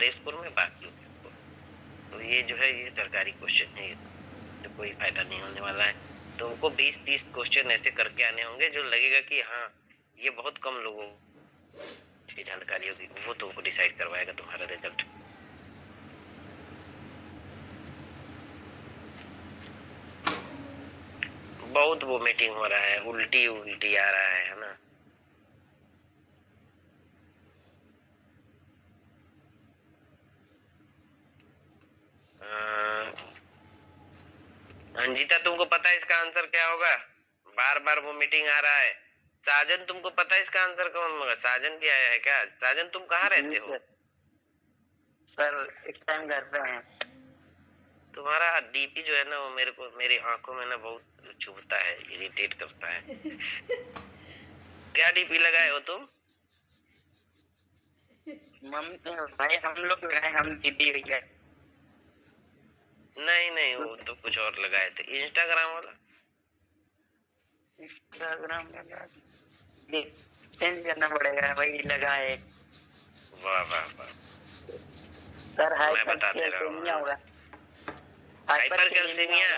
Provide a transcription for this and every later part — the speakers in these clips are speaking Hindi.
सारे स्कूल में बाकी स्कूल। तो ये जो है ये सरकारी क्वेश्चन है, तो कोई फायदा नहीं होने वाला है। तुमको 20-30 क्वेश्चन ऐसे करके आने होंगे जो लगेगा कि हाँ ये बहुत कम लोगों की जानकारी होगी, वो तुमको डिसाइड करवाएगा तुम्हारा रिजल्ट। बहुत वोमिटिंग हो रहा है, उल्टी उल्टी आ रहा है ना। अंजिता तुमको पता है इसका आंसर क्या होगा? बार बार वोमिटिंग आ रहा है। साजन तुमको पता है इसका आंसर कौन होगा? साजन भी आया है क्या? साजन तुम कहाँ रहते हो? सर इस टाइम घर पे हैं। तुम्हारा डीपी जो है ना वो मेरे को मेरी आंखों में ना बहुत चुभता है, इरिटेट करता है। क्या डीपी लगाए हो तुम? मम्मी भाई हम लोग लगाए, हम दीदी भैया। नहीं नहीं, वो तो कुछ और लगाए थे। इंस्टाग्राम वाला? इंस्टाग्राम लगा चेंज करना पड़ेगा, वही लगा है। वाह वाह वाह। सर मैं बता दे रहा हाइपरकैल्सीमिया हूँ। होगा। Hyper calcaemia?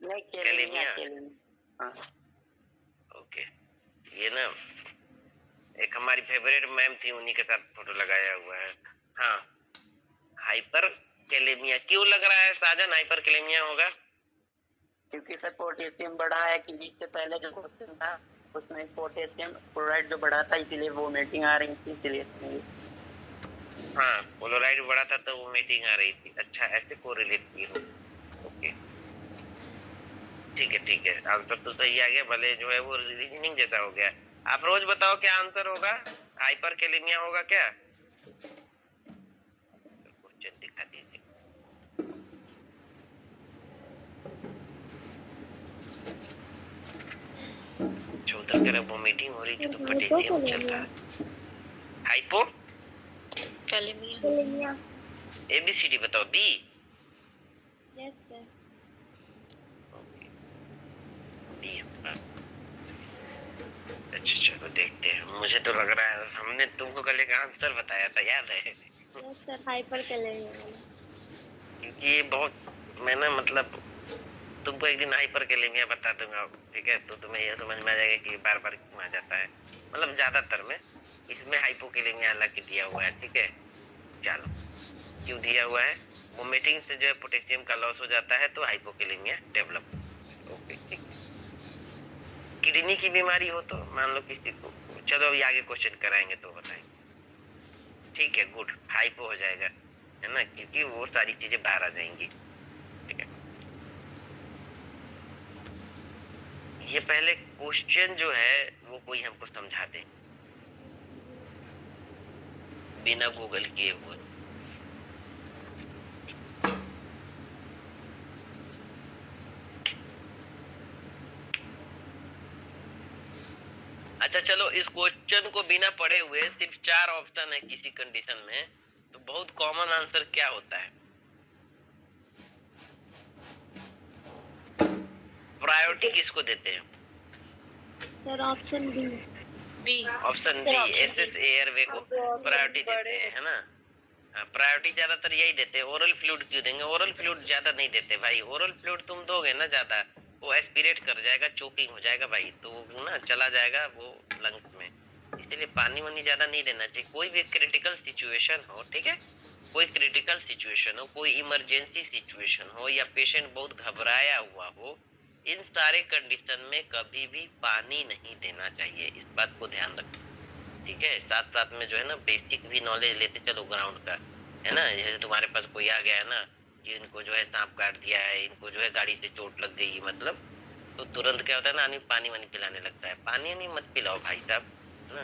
नहीं कैलेमिया? कैलेमिया। ओके। ये ना एक हमारी फेवरेट मैम थी, उन्हीं के साथ फोटो लगाया हुआ है। हाँ, हाइपर कैलेमिया क्यों लग रहा है साजन हाइपर कैलेमिया होगा? क्योंकि सर पोटेशियम बढ़ा है, कि इससे पहले जो क्वेश्चन था उसमें पोटेशियम क्लोराइड जो बढ़ा था, इसीलिए वो मीटिंग आ रही थी, इसलिए। हाँ, क्लोराइड बढ़ा था तो वो मीटिंग आ रही थी। अच्छा, ऐसे कोरिलेट की हो। ओके, ठीक है, आंसर तो सही आ गया, भले जो है वो रीजनिंग जैसा हो गया। आप रोज बताओ क्या आंसर होगा? हाइपर कैलेमिया होगा क्या? क्वेश्चन दिखा दीजिए। उधर कह रहा वो मीटिंग हो रही थी तो पोटेशियम चल रहा है। Hypokalaemia. ABCD बताओ। B? Yes sir. Okay, B. अच्छा चलो देखते हैं। मुझे तो लग रहा है हमने तुमको कल एक आंसर बताया था, याद है? Yes sir, hyper kalaemia. क्योंकि ये बहुत, मैं ना मतलब तुमको एक दिन हाइपर कैलेमिया बता दूंगा, ठीक है? तो तुम्हें ये समझ में आ जाएगा कि बार बार क्यों आ जाता है। मतलब ज्यादातर में इसमें हाइपोकैलेमिया अलग दिया हुआ है, ठीक है? चलो, क्यों दिया हुआ है? वोमिटिंग से जो है पोटेशियम का लॉस हो जाता है तो हाइपोकैलेमिया डेवलप। ओके, ठीक है। किडनी की बीमारी हो तो मान लो किसी को, चलो अभी आगे क्वेश्चन कराएंगे तो बताएंगे। ठीक है, गुड, हाइपो हो जाएगा, है ना? क्योंकि वो सारी चीजें बाहर आ जाएंगी, ठीक है? ये पहले क्वेश्चन जो है वो कोई हमको समझा दे बिना गूगल किए हुए। अच्छा चलो, इस क्वेश्चन को बिना पढ़े हुए सिर्फ 4 ऑप्शन है किसी कंडीशन में, तो बहुत कॉमन आंसर क्या होता है? प्रायोरिटी किसको देते हैं? Sir option B. Option B, SS airway को प्रायोरिटी देते हैं, है ना? प्रायोरिटी ज्यादातर यही देते हैं। ओरल फ्लूइड क्यों देंगे? ओरल फ्लूइड ज्यादा नहीं देते भाई। ओरल फ्लूइड तुम दोगे ना ज्यादा, वो एस्पिरेट कर जाएगा, चोकिंग हो जाएगा भाई, तो ना चला जाएगा वो लंग्स में। इसीलिए पानी वानी ज्यादा नहीं देना चाहिए। कोई भी क्रिटिकल सिचुएशन हो, ठीक है, कोई क्रिटिकल सिचुएशन हो, कोई इमरजेंसी सिचुएशन हो, या पेशेंट बहुत घबराया हुआ हो, इन सारे कंडीशन में कभी भी पानी नहीं देना चाहिए। इस बात को ध्यान रखो, ठीक है? साथ साथ में जो है ना बेसिक भी नॉलेज लेते चलो ग्राउंड का, है ना? जैसे तुम्हारे पास कोई आ गया है ना कि इनको जो है सांप काट दिया है, इनको जो है गाड़ी से चोट लग गई, मतलब तो तुरंत क्या होता है ना, आदमी पानी वानी पिलाने लगता है। पानी नहीं मत पिलाओ भाई साहब, है ना?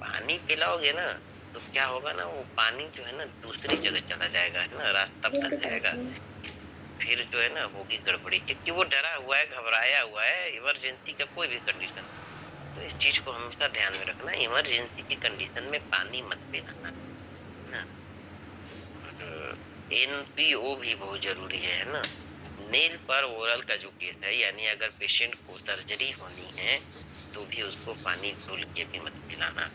पानी पिलाओगे ना तो क्या होगा ना, वो पानी जो है ना दूसरी जगह चला जाएगा, है ना, रास्ता बदल जाएगा, फिर जो है ना होगी गड़बड़ी। क्योंकि वो डरा हुआ है, घबराया हुआ है, इमरजेंसी का कोई भी कंडीशन। तो इस चीज को हमेशा ध्यान में रखना, इमरजेंसी की कंडीशन में पानी मत पिलाना, ना? NPO भी बहुत जरूरी है ना? नेल पर ओरल का जो केस है, यानी अगर पेशेंट को सर्जरी होनी है तो भी उसको पानी घोल के भी मत पिलाना,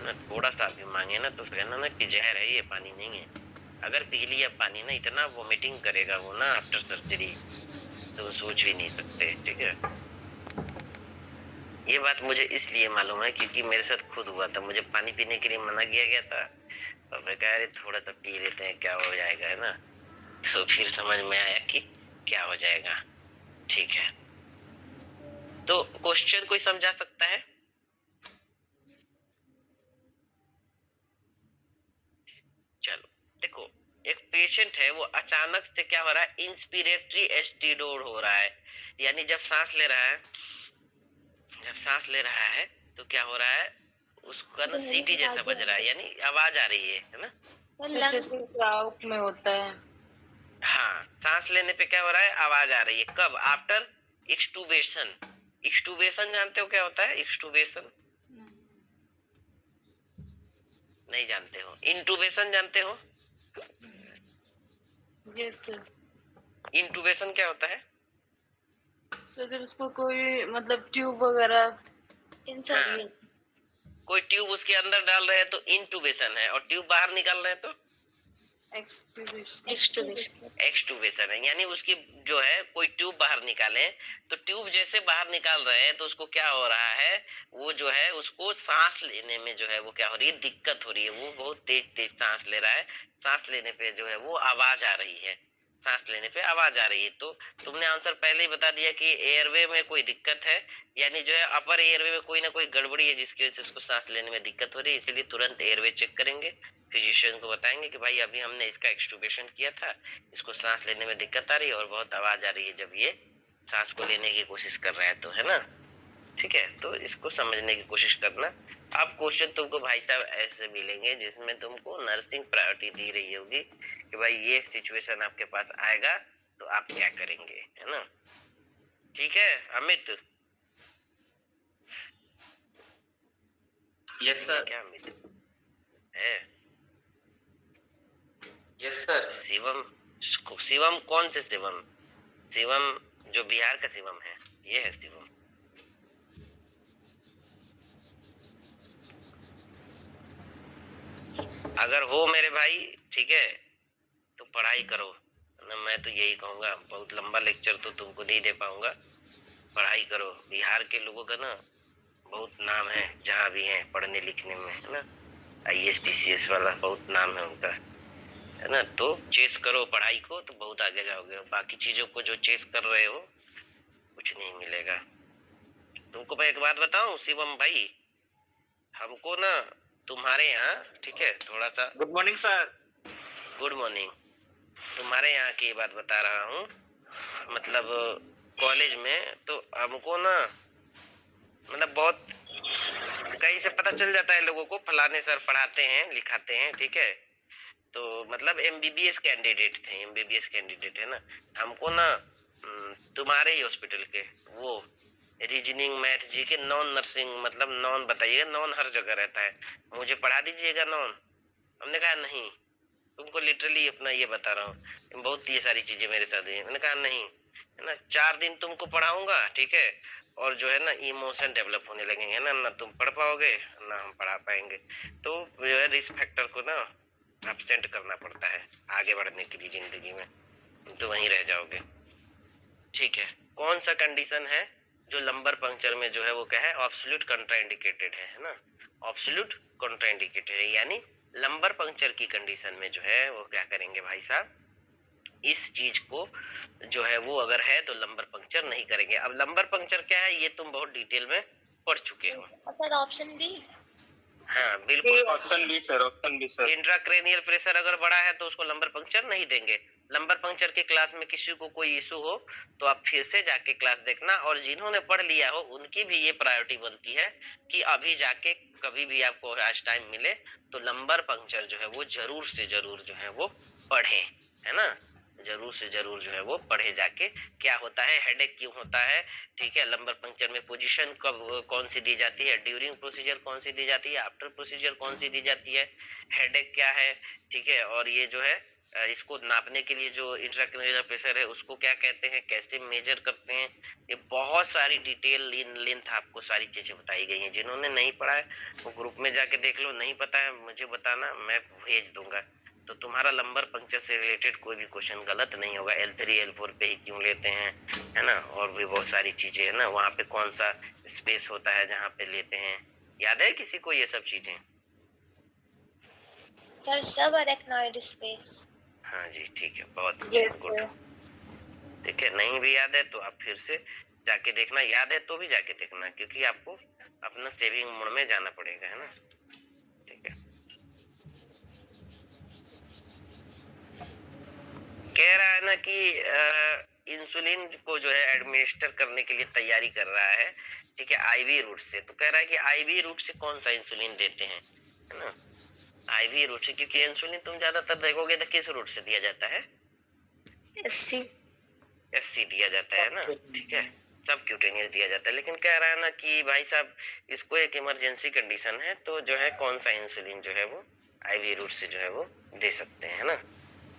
ना थोड़ा सा भी मांगे ना तो कहना ना कि जहर है ये, पानी नहीं है। अगर पी लिया पानी ना इतना वोमिटिंग करेगा वो ना आफ्टर सर्जरी, तो सोच भी नहीं सकते। ठीक है, ये बात मुझे इसलिए मालूम है क्योंकि मेरे साथ खुद हुआ था। मुझे पानी पीने के लिए मना किया गया था और मैं कहा अरे थोड़ा सा पी लेते हैं क्या हो जाएगा, है ना। तो फिर समझ में आया कि क्या हो जाएगा। ठीक है, तो क्वेश्चन कोई समझा सकता है? चलो देखो, एक पेशेंट है वो अचानक से क्या हो रहा है, इंस्पिरेटरी एस्टिडोर हो रहा है, यानी जब सांस ले रहा है, जब सांस ले रहा है तो क्या हो रहा है, उसका ना सीटी जैसा बज रहा है, यानी आवाज आ रही है ना। जैसे क्राउड में होता है। हाँ, सांस लेने पे क्या हो रहा है, आवाज आ रही है। कब? आफ्टर एक्सटूबेशन। एक्सटूबेशन जानते हो क्या होता है? एक्सटूबेशन नहीं जानते हो? इंटूबेशन जानते हो? Yes sir. इंटूबेशन क्या होता है? सर जब उसको कोई मतलब ट्यूब वगैरह हाँ, कोई ट्यूब उसके अंदर डाल रहे हैं तो इंटूबेशन है, और ट्यूब बाहर निकाल रहे हैं तो एक्सटूबेशन है। यानी उसकी जो है कोई ट्यूब बाहर निकाले तो ट्यूब जैसे बाहर निकाल रहे हैं तो उसको क्या हो रहा है, वो जो है उसको सांस लेने में जो है वो क्या हो रही है, दिक्कत हो रही है। वो बहुत तेज तेज सांस ले रहा है, सांस लेने पे जो है वो आवाज आ रही है, सांस लेने पे आवाज आ रही है। तो तुमने आंसर पहले ही बता दिया कि एयरवे में कोई दिक्कत है, यानी जो है अपर एयरवे में कोई ना कोई गड़बड़ी है जिसकी वजह से उसको सांस लेने में दिक्कत हो रही है। इसीलिए तुरंत एयरवे चेक करेंगे, फिजिशियन को बताएंगे कि भाई अभी हमने इसका एक्सटूबेशन किया था, इसको सांस लेने में दिक्कत आ रही है और बहुत आवाज आ रही है जब ये सांस को लेने की कोशिश कर रहा है, तो है ना। ठीक है, तो इसको समझने की कोशिश करना। अब क्वेश्चन तुमको भाई साहब ऐसे मिलेंगे जिसमें तुमको नर्सिंग प्रायोरिटी दी रही होगी कि भाई ये सिचुएशन आपके पास आएगा तो आप क्या करेंगे, है ना। ठीक है अमित? Yes sir. क्या अमित है? Yes sir. शिवम? शिवम कौन से शिवम? शिवम जो बिहार का शिवम है, ये है शिवम। अगर हो मेरे भाई, ठीक है, तो पढ़ाई करो ना। मैं तो यही कहूंगा, बहुत लंबा लेक्चर तो तुमको नहीं दे पाऊंगा। पढ़ाई करो, बिहार के लोगों का ना बहुत नाम है जहाँ भी है पढ़ने लिखने में, है ना। IAS PCS वाला बहुत नाम है उनका, है ना। तो चेस करो पढ़ाई को तो बहुत आगे जाओगे। बाकी चीजों को जो चेस कर रहे हो कुछ नहीं मिलेगा तुमको। मैं एक बात बताऊं शिवम भाई, हमको ना तुम्हारे यहाँ, ठीक है, थोड़ा सा good morning sir. Good morning. तुम्हारे यहाँ की बात बता रहा हूँ, मतलब कॉलेज में तो हमको ना मतलब बहुत कहीं से पता चल जाता है लोगों को, फलाने सर पढ़ाते हैं लिखाते हैं, ठीक है। तो मतलब MBBS कैंडिडेट थे, MBBS कैंडिडेट है ना। हमको ना तुम्हारे ही हॉस्पिटल के वो रीजनिंग मैथ जी के नॉन नर्सिंग, मतलब नॉन बताइएगा, नॉन हर जगह रहता है, मुझे पढ़ा दीजिएगा नॉन। हमने कहा नहीं, तुमको लिटरली अपना ये बता रहा हूँ, बहुत ये सारी चीजें मेरे साथ हुई। मैंने कहा नहीं, है ना, 4 दिन तुमको पढ़ाऊंगा, ठीक है, और जो है ना इमोशन डेवलप होने लगेंगे ना, ना तुम पढ़ पाओगे ना हम पढ़ा पाएंगे। तो जो है रिस्क फैक्टर को ना एब्सेंट करना पड़ता है आगे बढ़ने के लिए जिंदगी में, तो वहीं रह जाओगे। ठीक है, कौन सा कंडीशन है जो लंबर पंक्चर में जो है वो क्या है, ऑब्सोल्यूट कंट्राइंडिकेटेड है ना। ऑब्सोल्यूट कंट्राइंडिकेटेड है, यानी लंबर पंक्चर की कंडीशन में जो है वो क्या करेंगे भाई साहब, इस चीज को जो है वो अगर है तो लंबर पंक्चर नहीं करेंगे। अब लंबर पंक्चर क्या है ये तुम बहुत डिटेल में पढ़ चुके हो। Sir option B. हाँ बिल्कुल, option B sir, option B sir. Intracranial pressure अगर बड़ा है तो उसको लंबर पंक्चर नहीं देंगे। लंबर पंक्चर की क्लास में किसी को कोई इशू हो तो आप फिर से जाके क्लास देखना, और जिन्होंने पढ़ लिया हो उनकी भी ये प्रायोरिटी बनती है कि अभी जाके कभी भी आपको आज टाइम मिले तो लंबर पंक्चर जो है वो जरूर से जरूर जो है वो पढ़े, है ना। जरूर से जरूर जो है वो पढ़े जाके। क्या होता है, हेडेक क्यों होता है, ठीक है, लंबर पंक्चर में पोजीशन कब कौन सी दी जाती है, ड्यूरिंग प्रोसीजर कौन सी दी जाती है, आफ्टर प्रोसीजर कौन सी दी जाती है, हेडेक क्या है, ठीक है, और ये जो है इसको नापने के लिए जो इंट्राक्रैनियल प्रेशर है उसको क्या कहते हैं, कैसे मेजर करते हैं, ये बहुत सारी डिटेल लेंथ आपको सारी चीजें बताई गई हैं। जिन्होंने नहीं पढ़ा है वो ग्रुप में जाके देख लो, नहीं पता है मुझे बताना, मैं भेज दूंगा। तो तुम्हारा लंबर पंक्चर से रिलेटेड कोई भी क्वेश्चन गलत नहीं होगा। L3 L4 पे ही क्यों लेते हैं, है ना, और भी बहुत सारी चीजें है ना, वहाँ पे कौन सा स्पेस होता है जहाँ पे लेते हैं, याद है किसी को ये सब चीजें? सर सब अरेक्नॉइड स्पेस। हाँ जी ठीक है, बहुत Yes, गुड। sir. ठीक है, नहीं भी याद है तो आप फिर से जाके देखना, याद है तो भी जाके देखना, क्योंकि आपको अपना सेविंग मोड में जाना पड़ेगा, है ना। ठीक है, कह रहा है ना कि इंसुलिन को जो है एडमिनिस्टर करने के लिए तैयारी कर रहा है, ठीक है, आईवी रूट से। तो कह रहा है कि आईवी रूट से कौन सा इंसुलिन देते हैं, है ना, आईवी रूट से, क्योंकि इंसुलिन तुम ज्यादातर देखोगे तो किस रूट से दिया जाता है, एससी दिया जाता है ना, ठीक है, सब क्यूटेनियस दिया जाता है। लेकिन कह रहा है ना कि भाई साहब इसको एक इमरजेंसी कंडीशन है, तो जो है कौन सा इंसुलिन जो है वो आईवी रूट से जो है वो दे सकते हैं, है ना।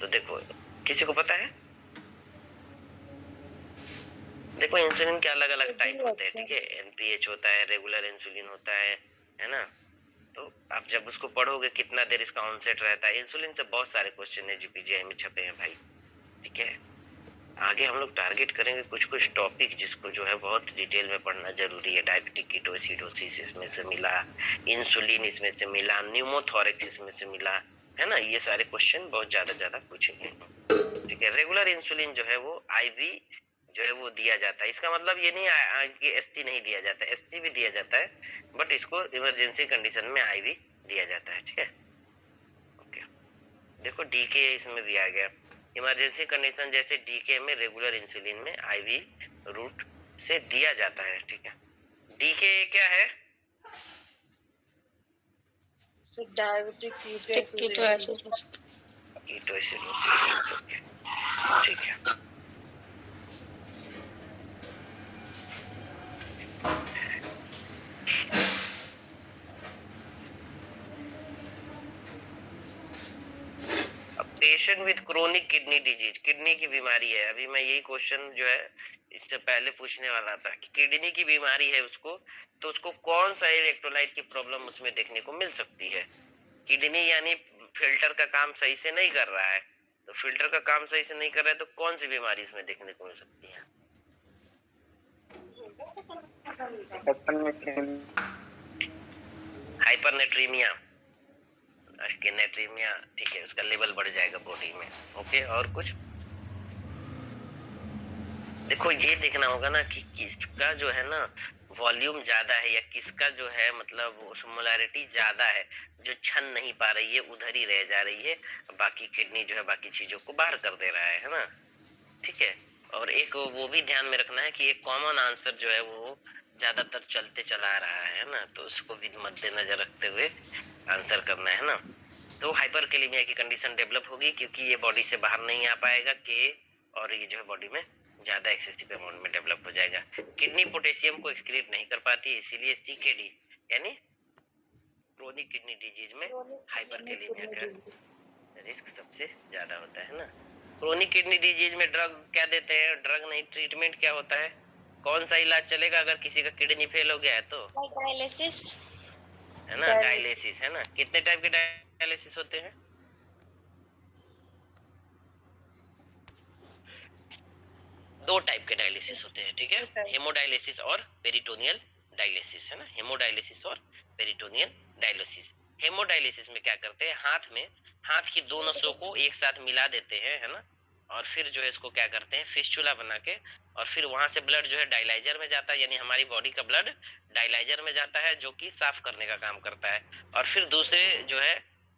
तो देखो, किसी को पता है? देखो इंसुलिन के अलग अलग टाइप होते हैं, ठीक है, एनपीएच होता है, रेगुलर इंसुलिन होता है ना। तो आप जब उसको पढ़ोगे कितना देर इसका ऑनसेट रहता है, इंसुलिन से बहुत सारे क्वेश्चन है जीपीजीआई में छपे हैं भाई, ठीक है। आगे हम लोग टारगेट करेंगे कुछ कुछ टॉपिक जिसको जो है बहुत डिटेल में पढ़ना जरूरी है। डायबिटिक कीटोसिडोसिस इसमें से मिला, इंसुलिन इसमें से मिला, न्यूमोथोरैक्स इसमें से मिला, है ना, ये सारे क्वेश्चन बहुत ज्यादा पूछेंगे, ठीक है। रेगुलर इंसुलिन जो है वो आईवी जो है वो दिया जाता है, इसका मतलब ये नहीं कि एसटी नहीं दिया जाता है, एसटी भी दिया जाता है, बट इसको इमरजेंसी कंडीशन में आईवी दिया जाता है, ठीक है। ओके, देखो डीके इसमें भी आ गया, इमरजेंसी कंडीशन जैसे डीके में रेगुलर इंसुलिन में आईवी रूट से दिया जाता है, ठीक है। डीके क्या है? So diabetic ketoacidosis. Ketoacidosis, okay, ठीक है। Patient with chronic kidney disease, kidney की बीमारी है, अभी मैं यही क्वेश्चन जो है इससे पहले पूछने वाला था कि किडनी की बीमारी है उसको, तो उसको कौन सा इलेक्ट्रोलाइट की प्रॉब्लम उसमें देखने को मिल सकती है। किडनी यानी फिल्टर का काम सही से नहीं कर रहा है, तो फिल्टर का काम सही से नहीं कर रहा है तो कौन सी बीमारी इसमें देखने को मिल सकती है? हाइपरनेट्रीमिया, नेट्रीमिया, ठीक है, उसका लेवल बढ़ जाएगा बॉडी में, ओके। और कुछ देखो ये देखना होगा ना कि किसका जो है ना वॉल्यूम ज्यादा है, या किसका जो है मतलब osmolarity ज्यादा है, जो छन नहीं पा रही है, उधर ही रह जा रही है, बाकी किडनी जो है बाकी चीजों को बाहर कर दे रहा है ना, ठीक है। और एक वो भी ध्यान में रखना है कि एक कॉमन आंसर जो है वो ज्यादातर चलते चला रहा है ना, तो उसको भी मद्देनजर रखते हुए आंसर करना है ना। तो हाइपरकैलेमिया की कंडीशन डेवलप होगी क्योंकि ये बॉडी से बाहर नहीं आ पाएगा के, और ये जो है बॉडी में ज्यादा एक्सेसिव अमाउंट में डेवलप हो जाएगा। किडनी पोटेशियम को एक्सक्रीट नहीं कर पाती, इसीलिए सीकेडी यानी क्रोनिक किडनी डिजीज में हाइपरकैलेमिया का रिस्क सबसे ज्यादा होता है ना। क्रोनिक किडनी डिजीज में ड्रग क्या देते हैं? ड्रग नहीं, ट्रीटमेंट क्या होता है? कौन सा इलाज चलेगा अगर किसी का किडनी फेल हो गया है तो? डायलिसिस, है ना, डायलिसिस, है ना। कितने टाइप के डायलिसिस होते हैं? दो टाइप के डायलिसिस होते हैं, ठीक है, हेमोडायलिसिस और पेरिटोनियल डायलिसिस, है ना, हेमोडायलिसिस और पेरिटोनियल डायलिसिस। हेमोडायलिसिस में क्या करते हैं, हाथ की दो नसों को एक साथ मिला देते हैं, है ना, और फिर जो है इसको क्या करते हैं, फिस्टुला बना के, और फिर वहां से ब्लड जो है डायलाइजर में जाता है, यानी हमारी बॉडी का ब्लड डायलाइजर में जाता है जो कि साफ करने का काम करता है। और फिर दूसरे जो है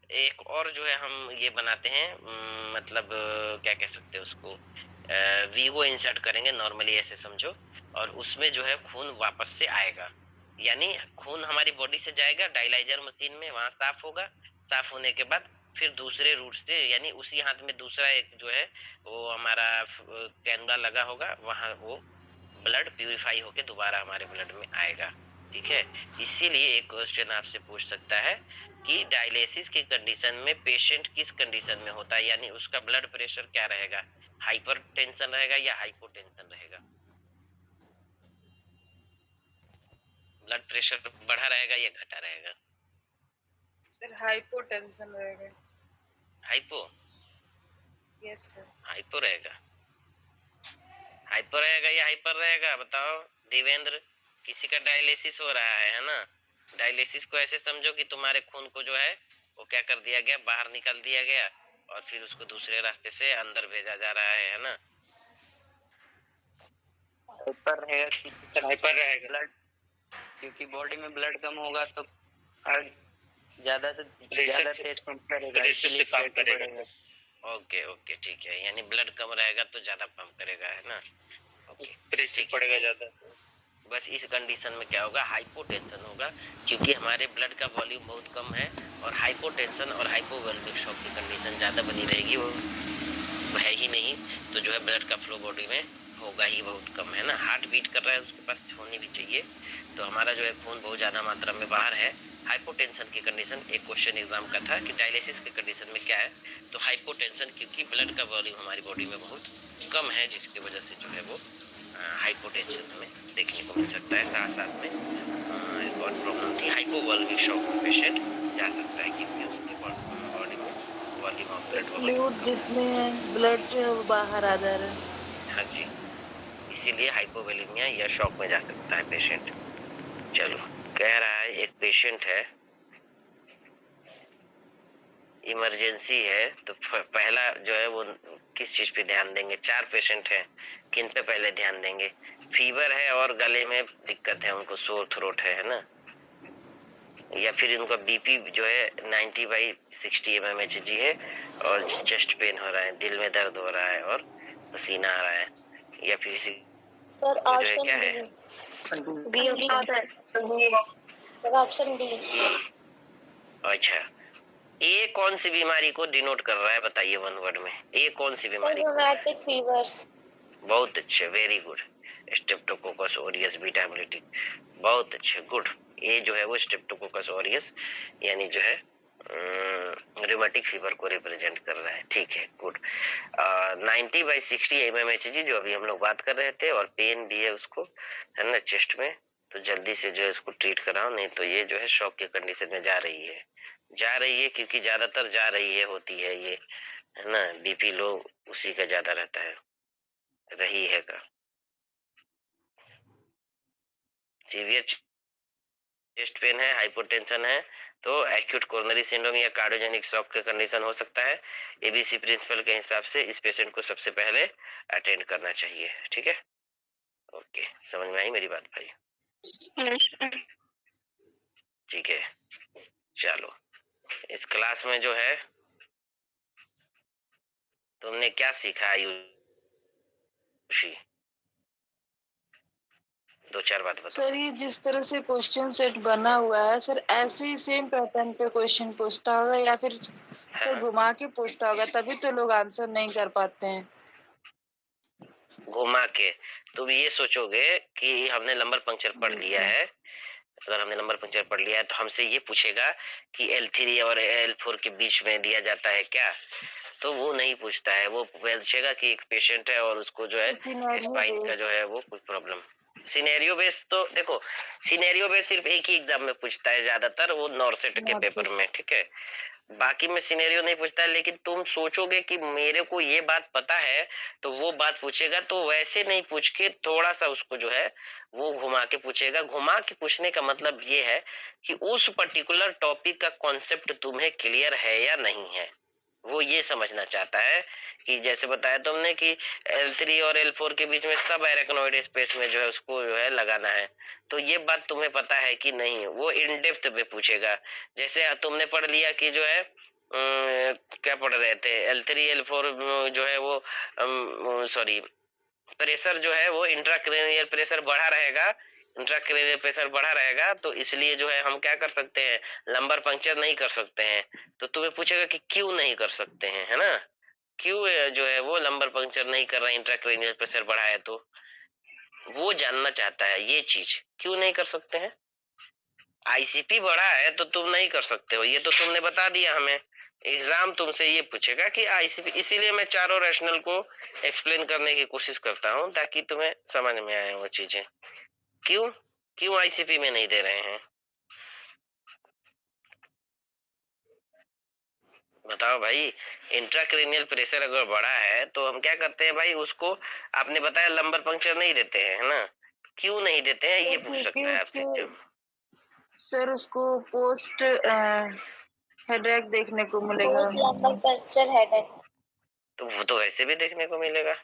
एक और जो है हम ये बनाते हैं, मतलब क्या कह सकते हैं उसको, वीगो इंसर्ट करेंगे नॉर्मली, ऐसे समझो, और उसमें जो है खून वापस से आएगा, यानी खून हमारी बॉडी से जाएगा डायलाइजर मशीन में, वहां साफ होगा, साफ होने के बाद फिर दूसरे रूट से, यानी उसी हाथ में दूसरा एक जो है वो हमारा कैमरा लगा होगा, वहां वो ब्लड प्यूरिफाई होके दोबारा हमारे ब्लड में आएगा। ठीक है। इसीलिए एक क्वेश्चन आपसे पूछ सकता है कि डायलिसिस की कंडीशन में पेशेंट किस कंडीशन में होता है, यानी उसका ब्लड प्रेशर क्या रहेगा, हाइपरटेंशन रहेगा या हाइपोटेंशन रहेगा। ब्लड प्रेशर बढ़ा रहेगा या घटा रहेगा। सर हाइपोटेंशन रहेगा। Hypo, yes sir. हाइपो रहेगा, हाइपर रहेगा या हाइपर रहेगा, बताओ देवेंद्र। किसी का डायलिसिस हो रहा है ना। डायलिसिस को ऐसे समझो कि तुम्हारे खून को जो है वो क्या कर दिया गया, बाहर निकाल दिया गया और फिर उसको दूसरे रास्ते से अंदर भेजा जा रहा है ना। हाइपर रहेगा, हाइपर रहेगा ब्लड, क्योंकि बॉडी में ब्लड कम होगा तो हार्ट ज्यादा से ज्यादा तेज पंप करेगा, इसलिए काम फैटी करेगा। बढ़ेगा। ओके ओके ठीक है, यानी ब्लड कम रहेगा तो ज्यादा पंप करेगा, है ना। ओके, प्रेशर पड़ेगा ज्यादा। बस इस कंडीशन में क्या होगा, हाइपोटेंशन होगा, क्योंकि हमारे ब्लड का वॉल्यूम बहुत कम है और हाइपोटेंशन और हाइपोवोल्मिक शॉक की कंडीशन ज्यादा बनी रहेगी, वो है ही नहीं, तो जो है ब्लड का फ्लो बॉडी में होगा ही बहुत कम, है ना। हार्ट बीट कर रहा है, उसके पास होनी भी चाहिए, तो हमारा जो है खून बहुत ज्यादा मात्रा में बाहर है। हाइपोटेंशन की कंडीशन एक क्वेश्चन एग्जाम का था कि डायलिसिस के कंडीशन में क्या है, तो हाइपोटेंशन, क्योंकि ब्लड का वॉल्यूम हमारी बॉडी में बहुत कम है, जिसकी वजह से जो है वो हाइपोटेंशन हमें देखने को मिल सकता है। साथ साथ में एक और प्रॉब्लम थी, हाइपोवोल्मिक शॉक में पेशेंट जा सकता है, क्योंकि उसके बॉडी में वॉल्यूम ऑफ ब्लड फ्लूइड जितने हैं ब्लड जो है वो बाहर आ जा रहा है। हाँ जी, इसीलिए हाइपोवोलेमिया या शॉक में जा सकता है पेशेंट। चलो, कह रहा है एक पेशेंट है, इमरजेंसी है, तो पहला जो है वो किस चीज पे ध्यान देंगे। 4 पेशेंट हैं, किन पे पहले ध्यान देंगे। फीवर है और गले में दिक्कत है, उनको सोर थ्रोट है ना, या फिर उनका बीपी जो है 90/60 mmHg है और चेस्ट पेन हो रहा है, दिल में दर्द हो रहा है और पसीना आ रहा है, या फिर सर जो है क्या है, बी ऑप्शन बी। अच्छा, ए कौन सी बीमारी को डिनोट कर रहा है, बताइए वन वर्ड में। ए कौन सी बीमारी को? Rheumatic fever. बहुत अच्छे, very good. Streptococcus aureus beta hemolytic, बहुत अच्छे, गुड। ये जो है वो स्ट्रेप्टोकोकस ऑरियस यानी जो है रिमेटिक फीवर को रिप्रेजेंट कर रहा है, ठीक है, गुड। 90/60 mmHg जो अभी हम लोग बात कर रहे थे, और पेन भी है उसको, है ना, चेस्ट में, तो जल्दी से जो है इसको ट्रीट कराओ, नहीं तो ये जो है शॉक के कंडीशन में जा रही है, क्योंकि ज्यादातर जा रही है, होती है ये, है ना, बीपी लो उसी का ज्यादा रहता है, रही है का। सीवियर चेस्ट पेन है, हाइपोटेंशन है, तो एक्यूट कोरोनरी सिंड्रोम या कार्डियोजेनिक शॉक का कंडीशन हो सकता है। एबीसी प्रिंसिपल के हिसाब से इस पेशेंट को सबसे पहले अटेंड करना चाहिए, ठीक है। ओके, समझ में आई मेरी बात भाई? ठीक है, चलो, इस क्लास में जो है तुमने क्या सीखा आयुषी, 2-4 बात बताओ। सर ये जिस तरह से क्वेश्चन सेट बना हुआ है सर, ऐसे ही सेम पैटर्न पे क्वेश्चन पूछता होगा या फिर सर घुमा के पूछता होगा, तभी तो लोग आंसर नहीं कर पाते हैं। घुमा के तुम ये सोचोगे कि हमने नंबर पंक्चर पढ़ लिया है, अगर हमने नंबर पंक्चर पढ़ लिया है तो हमसे ये पूछेगा कि L3 और L4 के बीच में दिया जाता है क्या, तो वो नहीं पूछता है। वो पूछेगा कि एक पेशेंट है और उसको जो है स्पाइन का जो है वो कुछ प्रॉब्लम। सिनेरियो बेस तो देखो, सिनेरियो बेस सिर्फ एक ही एग्जाम में पूछता है ज्यादातर, वो नॉर्सेट के पेपर में, ठीक है। बाकी में सिनेरियो नहीं पूछता है, लेकिन तुम सोचोगे कि मेरे को ये बात पता है तो वो बात पूछेगा, तो वैसे नहीं पूछ के थोड़ा सा उसको जो है वो घुमा के पूछेगा। घुमा के पूछने का मतलब ये है कि उस पर्टिकुलर टॉपिक का कॉन्सेप्ट तुम्हें क्लियर है या नहीं है, वो ये समझना चाहता है कि जैसे बताया तुमने कि L3 और L4 के बीच में सब एराकनॉइड स्पेस में जो है उसको जो है लगाना है, तो ये बात तुम्हें पता है कि नहीं, वो इन डेप्थ में पूछेगा। जैसे तुमने पढ़ लिया कि जो है क्या पढ़ रहे थे, L3 L4 जो है वो सॉरी, प्रेशर जो है वो इंट्राक्रेनियल प्रेशर बढ़ा रहेगा, इंट्राक्रेनियल प्रेशर बढ़ा रहेगा, तो इसलिए जो है हम क्या कर सकते हैं, लंबर पंक्चर नहीं कर सकते हैं। तो तुम्हें पूछेगा कि क्यों नहीं कर सकते हैं, है ना, क्यों जो है वो लंबर पंक्चर नहीं कर रहा है, इंट्राक्रेनियल प्रेशर बढ़ा है, तो वो जानना चाहता है ये चीज, क्यों नहीं कर सकते हैं। आईसीपी बड़ा है तो तुम नहीं कर सकते हो, ये तो तुमने बता दिया हमें। एग्जाम तुमसे ये पूछेगा कि आईसीपी, इसीलिए मैं चारों रैशनल को एक्सप्लेन करने की कोशिश करता हूँ ताकि तुम्हें समझ में आए वो चीजें। क्यों क्यों आईसीपी में नहीं दे रहे हैं, बताओ भाई। इंट्राक्रेनियल प्रेशर अगर बड़ा है तो हम क्या करते हैं भाई, उसको आपने बताया लंबर पंक्चर नहीं देते हैं, है ना? क्यों नहीं देते हैं ये पूछ सकता है आपसे क्यों? सर उसको पोस्ट हेडेक देखने को मिलेगा। Post lumbar puncture headache. तो वो तो वैसे भी देखने को मिलेगा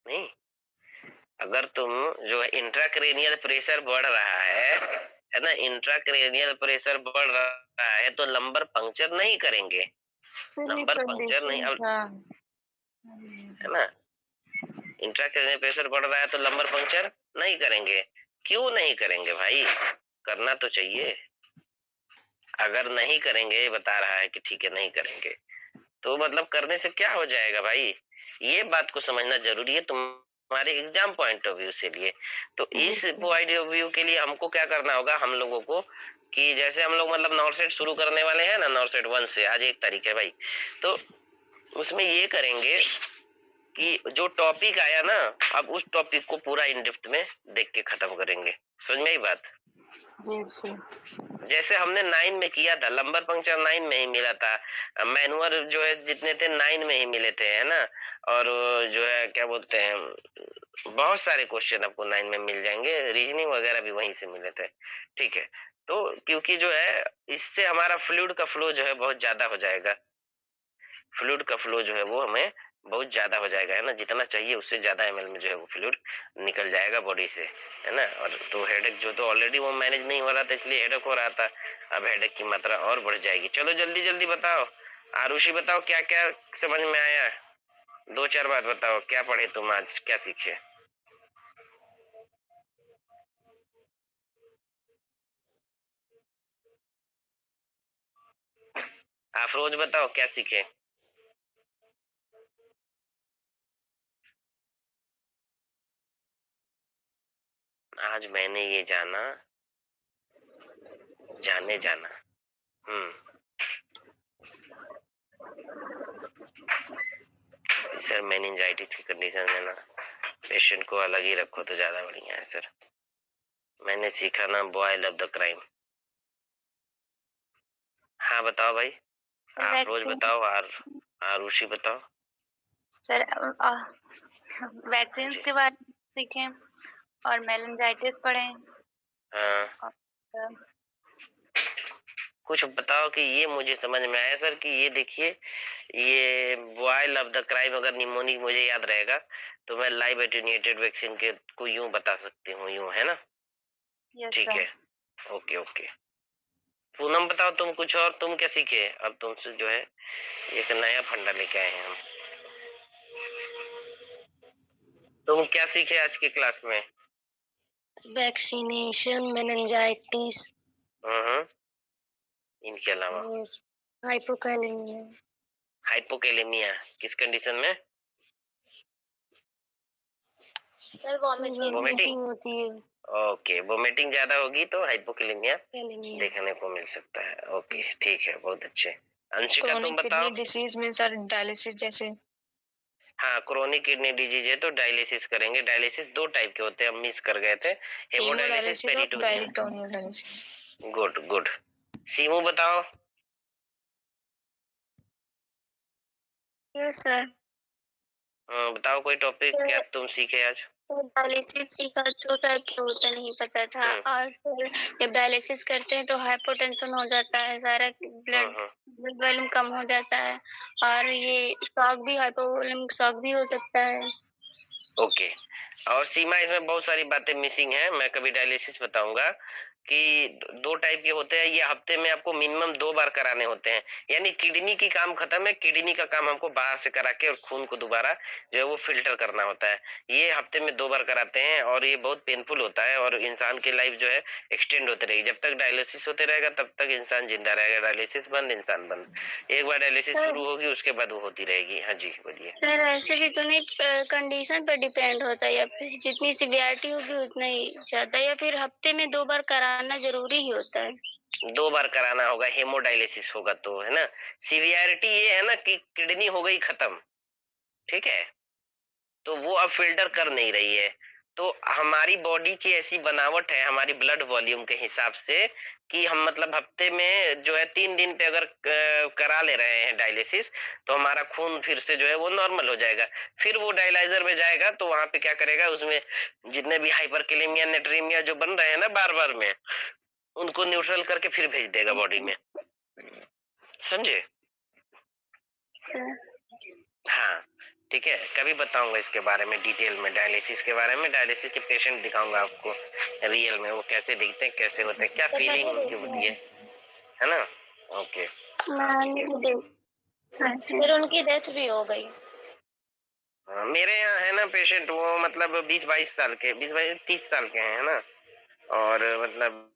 नहीं। अगर तुम जो है इंट्राक्रेनियल प्रेशर बढ़ रहा है ना, इंट्राक्रेनियल प्रेशर बढ़ रहा है तो लंबर पंक्चर नहीं करेंगे, लंबर पंक्चर नहीं, अब है ना। इंट्राक्रेनियल प्रेशर बढ़ रहा है तो लंबर पंक्चर नहीं करेंगे। क्यों नहीं करेंगे भाई, करना तो चाहिए। अगर नहीं करेंगे, ये बता रहा है कि ठीक है नहीं करेंगे, तो मतलब करने से क्या हो जाएगा भाई, ये बात को समझना जरूरी है तुम्हारे एग्जाम पॉइंट ऑफ व्यू से लिए। तो इस पॉइंट ऑफ व्यू के लिए हमको क्या करना होगा हम लोगों को, कि जैसे हम लोग मतलब नॉर्सेट शुरू करने वाले हैं ना, नॉर्सेट 1 से, आज 1 तारीख है भाई, तो उसमें ये करेंगे कि जो टॉपिक आया ना, अब उस टॉपिक को पूरा इन डेप्थ में देख के खत्म करेंगे। समझ में आई बात? जैसे हमने 9 में किया था, लंबर पंक्चर 9 में ही मिला था, मैनुअल जो है जितने थे 9 में ही मिले थे, है ना। और जो है क्या बोलते हैं, बहुत सारे क्वेश्चन आपको 9 में मिल जाएंगे, रीजनिंग वगैरह भी वहीं से मिले थे, ठीक है। तो क्योंकि जो है इससे हमारा फ्लूइड का फ्लो जो है बहुत ज्यादा हो जाएगा, फ्लूइड का फ्लो जो है वो हमें बहुत ज्यादा हो जाएगा, है ना, जितना चाहिए उससे ज्यादा एमएल में जो है वो फ्लूइड निकल जाएगा बॉडी से, है ना। और तो हेडेक जो तो ऑलरेडी वो मैनेज नहीं हो रहा था इसलिए हेडेक हो रहा था, अब हेडेक की मात्रा और बढ़ जाएगी। चलो जल्दी जल्दी बताओ, आरुषि बताओ क्या क्या समझ में आया, 2-4 बात बताओ, क्या पढ़े तुम आज, क्या सीखे? अफरोज बताओ क्या सीखे? आज मैंने ये जाना, जाना। सर मेनिंजाइटिस की कंडीशन में ना पेशेंट को अलग ही रखो तो ज्यादा बढ़िया है सर। मैंने सीखा ना बॉयल ऑफ द क्राइम। हाँ बताओ भाई, रोज बताओ, आरुषि बताओ। सर वैक्सीन के बारे में सीखें और मेनिंजाइटिस पढ़ें। हाँ कुछ बताओ कि ये मुझे समझ में आया सर, कि ये देखिए, ये बॉयल ऑफ द क्राइम अगर निमोनिक मुझे याद रहेगा तो मैं लाइव एटेन्यूएटेड वैक्सीन के को यूं बता सकती हूँ, यूं, है ना। ठीक है, ओके ओके। पूनम बताओ तुम कुछ और, तुम क्या सीखे? अब तुमसे जो है एक नया फंडा लेके आए हैं हम। तुम क्या सीखे आज की क्लास में? वैक्सीनेशन, मेनिंजाइटिस, इनके अलावा हाइपोकैलेमिया। हाइपोकैलेमिया किस कंडीशन में? सर वॉमिटिंग होती है। ओके, वोमिटिंग ज्यादा होगी तो हाइपोकैलेमिया देखने को मिल सकता है। ओके ठीक है, बहुत अच्छे। अंशिका तुम बताओ। डिसीज में सर डायलिसिस जैसे। हाँ, क्रोनिक किडनी डिजीज है तो डायलिसिस करेंगे। डायलिसिस 2 टाइप के होते हैं, हम मिस कर गए थे, hemodialysis, peritoneum. Good good. Simu बताओ। Yes sir. बताओ कोई टॉपिक क्या तुम सीखे आज? डायलिसिस सीखा, 2 टाइप के होता नहीं पता था। और फिर जब डायलिसिस करते हैं तो हाइपोटेंशन हो जाता है, सारा ब्लड वॉल्यूम कम हो जाता है, और ये शॉक भी, हाइपोवोलेमिक शॉक भी हो सकता है। ओके। और सीमा, इसमें बहुत सारी बातें मिसिंग हैं, मैं कभी डायलिसिस बताऊंगा कि 2 टाइप के होते हैं, ये हफ्ते में आपको मिनिमम 2 बार कराने होते हैं। यानी किडनी की काम खत्म है, किडनी का काम हमको बाहर से करा के और खून को दोबारा जो है वो फिल्टर करना होता है। ये हफ्ते में 2 बार कराते हैं और ये बहुत पेनफुल होता है और इंसान की लाइफ जो है एक्सटेंड होती रहेगी। जब तक डायलिसिस होते रहेगा तब तक इंसान जिंदा रहेगा, डायलिसिस बंद इंसान बंद। एक बार डायलिसिस शुरू होगी उसके बाद वो होती रहेगी। हाँ जी बोलिए। सर ऐसे भी तो नहीं, कंडीशन पर डिपेंड होता है, या फिर जितनी सिवियरिटी होगी उतना ही ज्यादा, या फिर हफ्ते में 2 बार कराना जरूरी ही होता है? 2 बार कराना होगा, हेमोडायलिसिस होगा तो, है ना। सीवियरिटी ये है ना कि किडनी हो गई खत्म, ठीक है, तो वो अब फिल्टर कर नहीं रही है। तो हमारी बॉडी की ऐसी बनावट है हमारी ब्लड वॉल्यूम के हिसाब से कि हम मतलब हफ्ते में जो है 3 दिन पे अगर करा ले रहे हैं डायलिसिस, तो हमारा खून फिर से जो है वो नॉर्मल हो जाएगा। फिर वो डायलाइजर में जाएगा तो वहां पे क्या करेगा, उसमें जितने भी हाइपरकेलेमिया नेट्रीमिया जो बन रहे हैं ना बार बार में, उनको न्यूट्रल करके फिर भेज देगा बॉडी में, समझे। हाँ ठीक है, कभी बताऊंगा इसके बारे में डिटेल में, डायलिसिस के बारे में। डायलिसिस के पेशेंट दिखाऊंगा आपको रियल में, वो कैसे दिखते हैं, कैसे होते हैं, क्या फीलिंग उनकी होती है ना। ओके फिर उनकी डेथ भी हो गई। हाँ, मेरे यहाँ है ना पेशेंट, वो मतलब 20-22 साल के, 20-22-30 साल के हैं, है ना। और मतलब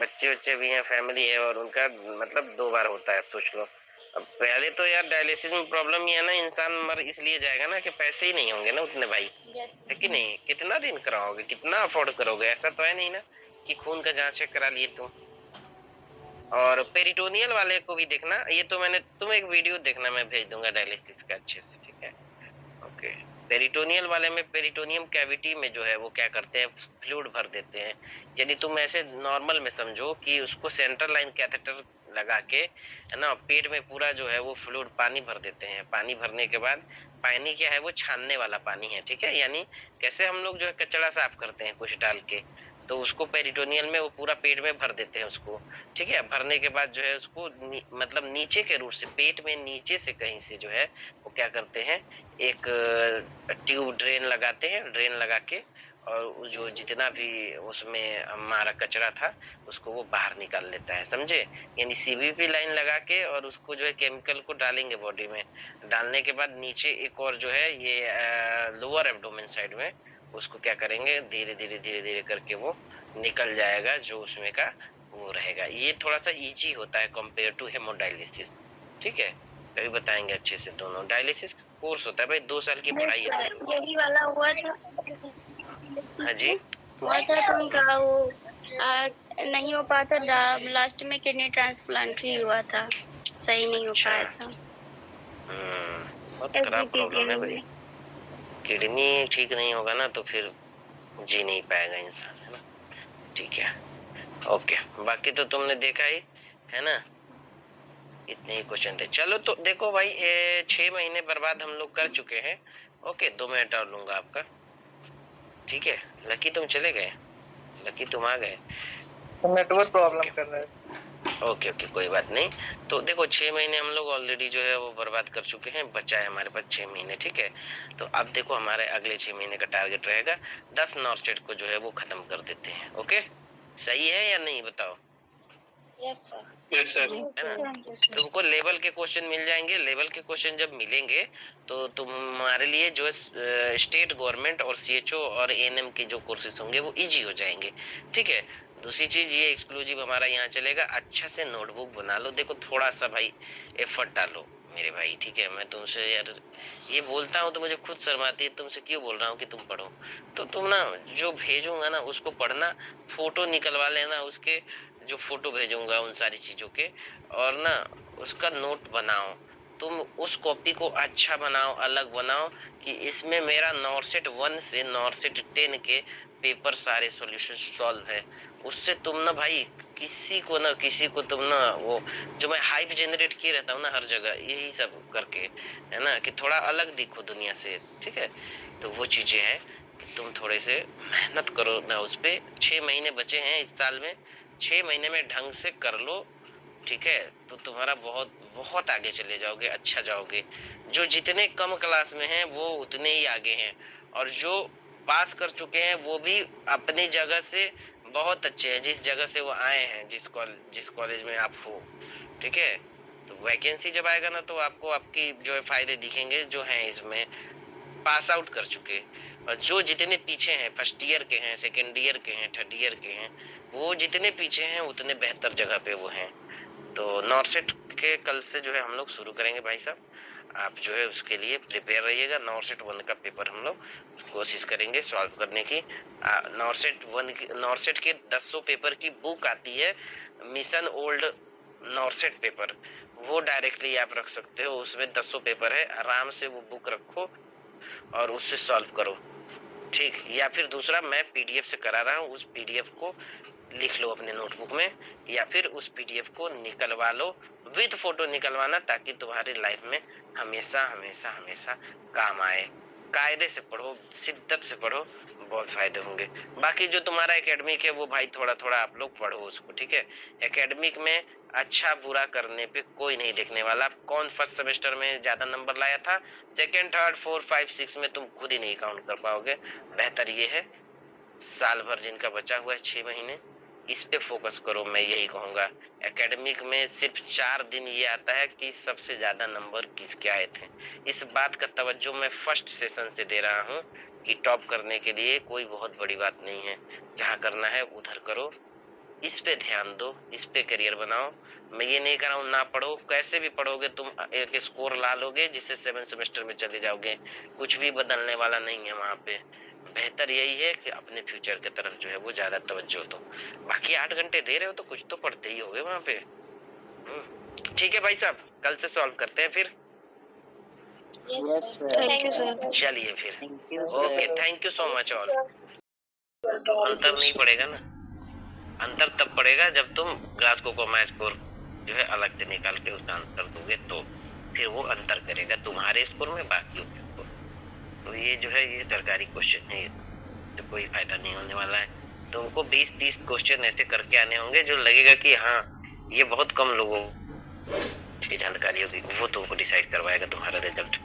बच्चे बच्चे भी हैं, फैमिली है, और उनका मतलब 2 बार होता है, सोच लो। अब पहले तो यार डायलिसिस में प्रॉब्लम ये है ना, इंसान मर इसलिए जाएगा ना कि पैसे ही नहीं होंगे ना उतने भाई, है कि नहीं। कितना दिन कराओगे, कितना अफोर्ड करोगे, ऐसा तो है नहीं ना कि खून का जांच करा लिए तुम। और पेरिटोनियल वाले को भी देखना, ये तो मैंने, तुम एक वीडियो देखना, मैं भेज दूंगा डायलिसिस का अच्छे से, ठीक है। ओके, पेरिटोनियल वाले में पेरिटोनियम कैविटी में जो है वो क्या करते हैं, फ्लूइड भर देते हैं। यदि तुम ऐसे नॉर्मल में समझो कि उसको सेंट्रल लाइन कैथेटर लगा के, है ना, पेट में पूरा जो है वो फ्लूइड पानी भर देते हैं। पानी भरने के बाद, पानी क्या है, वो छानने वाला पानी है, ठीक है। यानी कैसे हम लोग जो है कचड़ा साफ करते हैं कुछ डाल के, तो उसको पेरिटोनियल में वो पूरा पेट में भर देते हैं उसको, ठीक है। भरने के बाद जो है उसको मतलब नीचे के रूट से, पेट में नीचे से कहीं से जो है वो क्या करते हैं, एक ट्यूब ड्रेन लगाते हैं, ड्रेन लगा के, और जो जितना भी उसमें हमारा कचरा था उसको वो बाहर निकाल लेता है, समझे। यानी सीवीपी लाइन लगा के, और उसको जो है केमिकल को डालेंगे बॉडी में। डालने के बाद नीचे एक और जो है ये लोअर एब्डोमेन साइड में, उसको क्या करेंगे, धीरे धीरे धीरे धीरे करके वो निकल जाएगा, जो उसमें का वो रहेगा। ये थोड़ा सा इजी होता है कंपेयर टू हेमोडायलिसिस, ठीक है। कभी बताएंगे अच्छे से। दोनों डायलिसिस कोर्स होता है भाई, 2 साल की पढ़ाई है। यही वाला हुआ था। हाँ जी, हुआ था तो उनका वो नहीं हो पाता, लास्ट में किडनी ट्रांसप्लांट ही हुआ था, सही नहीं हो पाया था। बहुत खराब प्रॉब्लम है भाई, किडनी ठीक नहीं होगा ना तो फिर जी नहीं पाएगा इंसान, है ना। ठीक है, ओके। बाकी तो तुमने देखा ही है ना, इतने ही क्वेश्चन थे। चलो तो देखो भाई, 6 महीने बर्बाद हम लोग कर चुके हैं। ओके, 2 मिनट और लूंगा आपका, ठीक है। लकी तुम चले गए, लकी तुम आ गए, तो नेटवर्क प्रॉब्लम कर रहा है। ओके ओके, कोई बात नहीं। तो देखो 6 महीने हम लोग ऑलरेडी जो है वो बर्बाद कर चुके हैं, बचा है हमारे पास 6 महीने, ठीक है। तो अब देखो हमारे अगले 6 महीने का टारगेट रहेगा 10 नॉर्स्टेट को जो है वो खत्म कर देते हैं। ओके, सही है या नहीं बताओ। Yes sir. Yes sir. है ना, तुमको लेवल के क्वेश्चन मिल जाएंगे। लेवल के क्वेश्चन जब मिलेंगे तो तुम्हारे लिए जो है स्टेट गवर्नमेंट और सीएचओ और एएनएम के जो कोर्सेज होंगे वो इजी हो जाएंगे, ठीक है। दूसरी चीज, ये एक्सक्लूसिव हमारा यहाँ चलेगा, अच्छा से नोटबुक बना लो। देखो थोड़ा सा भाई एफर्ट डालो मेरे भाई, ठीक है। मैं तुमसे यार ये बोलता हूँ तो मुझे खुद शर्म आती है, तुमसे क्यों बोल रहा हूँ कि तुम पढ़ो। तो तुम ना जो भेजूंगा ना उसको पढ़ना, फोटो निकलवा लेना उसके, जो फोटो भेजूंगा उन सारी चीजों के, और ना उसका नोट बनाओ। तुम उस कॉपी को अच्छा बनाओ, अलग बनाओ कि इसमें मेरा नॉर्सेट 1 से नॉर्सेट 10 के पेपर सारे सॉल्यूशन सॉल्व है। उससे तुम ना भाई किसी को तुम ना वो, जो मैं हाइप जनरेट किए रहता हूँ ना हर जगह यही सब करके, है ना, कि थोड़ा अलग दिखो दुनिया से, ठीक है। तो वो चीजें हैं कि तुम थोड़े से मेहनत करो ना उस पे। 6 महीने बचे हैं इस साल में, 6 महीने में ढंग से कर लो, ठीक है। तो तुम्हारा बहुत बहुत आगे चले जाओगे, अच्छा जाओगे। जो जितने कम क्लास में हैं वो उतने ही आगे हैं, और जो पास कर चुके हैं वो भी अपनी जगह से बहुत अच्छे हैं, जिस जगह से वो आए हैं, जिस कॉलेज में आप हो, ठीक है। तो वैकेंसी जब आएगा ना तो आपको आपकी जो है फायदे दिखेंगे जो हैं इसमें, पास आउट कर चुके। और जो जितने पीछे हैं, फर्स्ट ईयर के हैं, सेकेंड ईयर के हैं, थर्ड ईयर के हैं, वो जितने पीछे हैं उतने बेहतर जगह पे वो हैं। तो नॉर्सेट के कल से जो है हम लोग शुरू करेंगे भाई साहब, आप जो है उसके लिए प्रिपेयर रहिएगा। नॉर्सेट 1 का पेपर हम लोग कोशिश करेंगे सॉल्व करने की। नॉर्सेट के 200 पेपर की बुक आती है, मिशन ओल्ड नॉर्सेट पेपर, वो डायरेक्टली आप रख सकते हो, उसमें 200 पेपर है, आराम से वो बुक रखो और उससे सॉल्व करो, ठीक। या फिर दूसरा, मैं पीडीएफ से करा रहा हूँ, उस पीडीएफ को लिख लो अपने नोटबुक में, या फिर उस पीडीएफ को निकलवा लो, विद फोटो निकलवाना, ताकि तुम्हारी लाइफ में हमेशा हमेशा हमेशा काम आए। कायदे से पढ़ो, शिद्दत से पढ़ो, बहुत फायदे होंगे। बाकी जो तुम्हारा एकेडमिक है वो भाई थोड़ा थोड़ा आप लोग पढ़ो उसको, ठीक है। एकेडमिक में अच्छा बुरा करने पे कोई नहीं देखने वाला। कौन फर्स्ट सेमेस्टर में ज्यादा नंबर लाया था, सेकेंड, थर्ड, 4, 5, 6 में तुम खुद ही नहीं काउंट कर पाओगे। बेहतर ये है, साल भर जिनका बचा हुआ है 6 महीने, इस पे फोकस करो, मैं यही कहूंगा। एकेडमिक में सिर्फ 4 दिन ये आता है कि सबसे ज्यादा नंबर किसके आए थे। इस बात का तवज्जो मैं फर्स्ट सेशन से दे रहा हूँ कि टॉप करने के लिए कोई बहुत बड़ी बात नहीं है, जहाँ करना है उधर करो, इस पे ध्यान दो, इस पे करियर बनाओ। मैं ये नहीं कर रहा हूँ ना पढ़ो, कैसे भी पढ़ोगे तुम एक स्कोर ला लोगे जिससे 7 सेमेस्टर में चले जाओगे, कुछ भी बदलने वाला नहीं है वहाँ पे। बेहतर यही है कि अपने फ्यूचर की तरफ जो है वो ज्यादा तवज्जो दो। बाकी 8 घंटे दे रहे हो तो कुछ तो पढ़ते ही होगे वहाँ पे। ठीक है भाई साहब, कल से सॉल्व करते हैं फिर। Thank you sir. चलिए फिर, okay, thank you so much all. अंतर नहीं पड़ेगा ना, अंतर तब पड़ेगा जब तुम ग्लासगो को मैं स्कोर जो है अलग से निकाल के उसका आंसर दोगे, तो फिर वो अंतर करेगा तुम्हारे स्कोर में बाकी के स्कोर। तो ये जो है ये सरकारी क्वेश्चन है, तो कोई फायदा नहीं होने वाला है। तुमको 20-30 क्वेश्चन ऐसे करके आने होंगे जो लगेगा कि हाँ ये बहुत कम लोगों की जानकारी होगी, वो तुमको डिसाइड करवाएगा तुम्हारा रिजल्ट।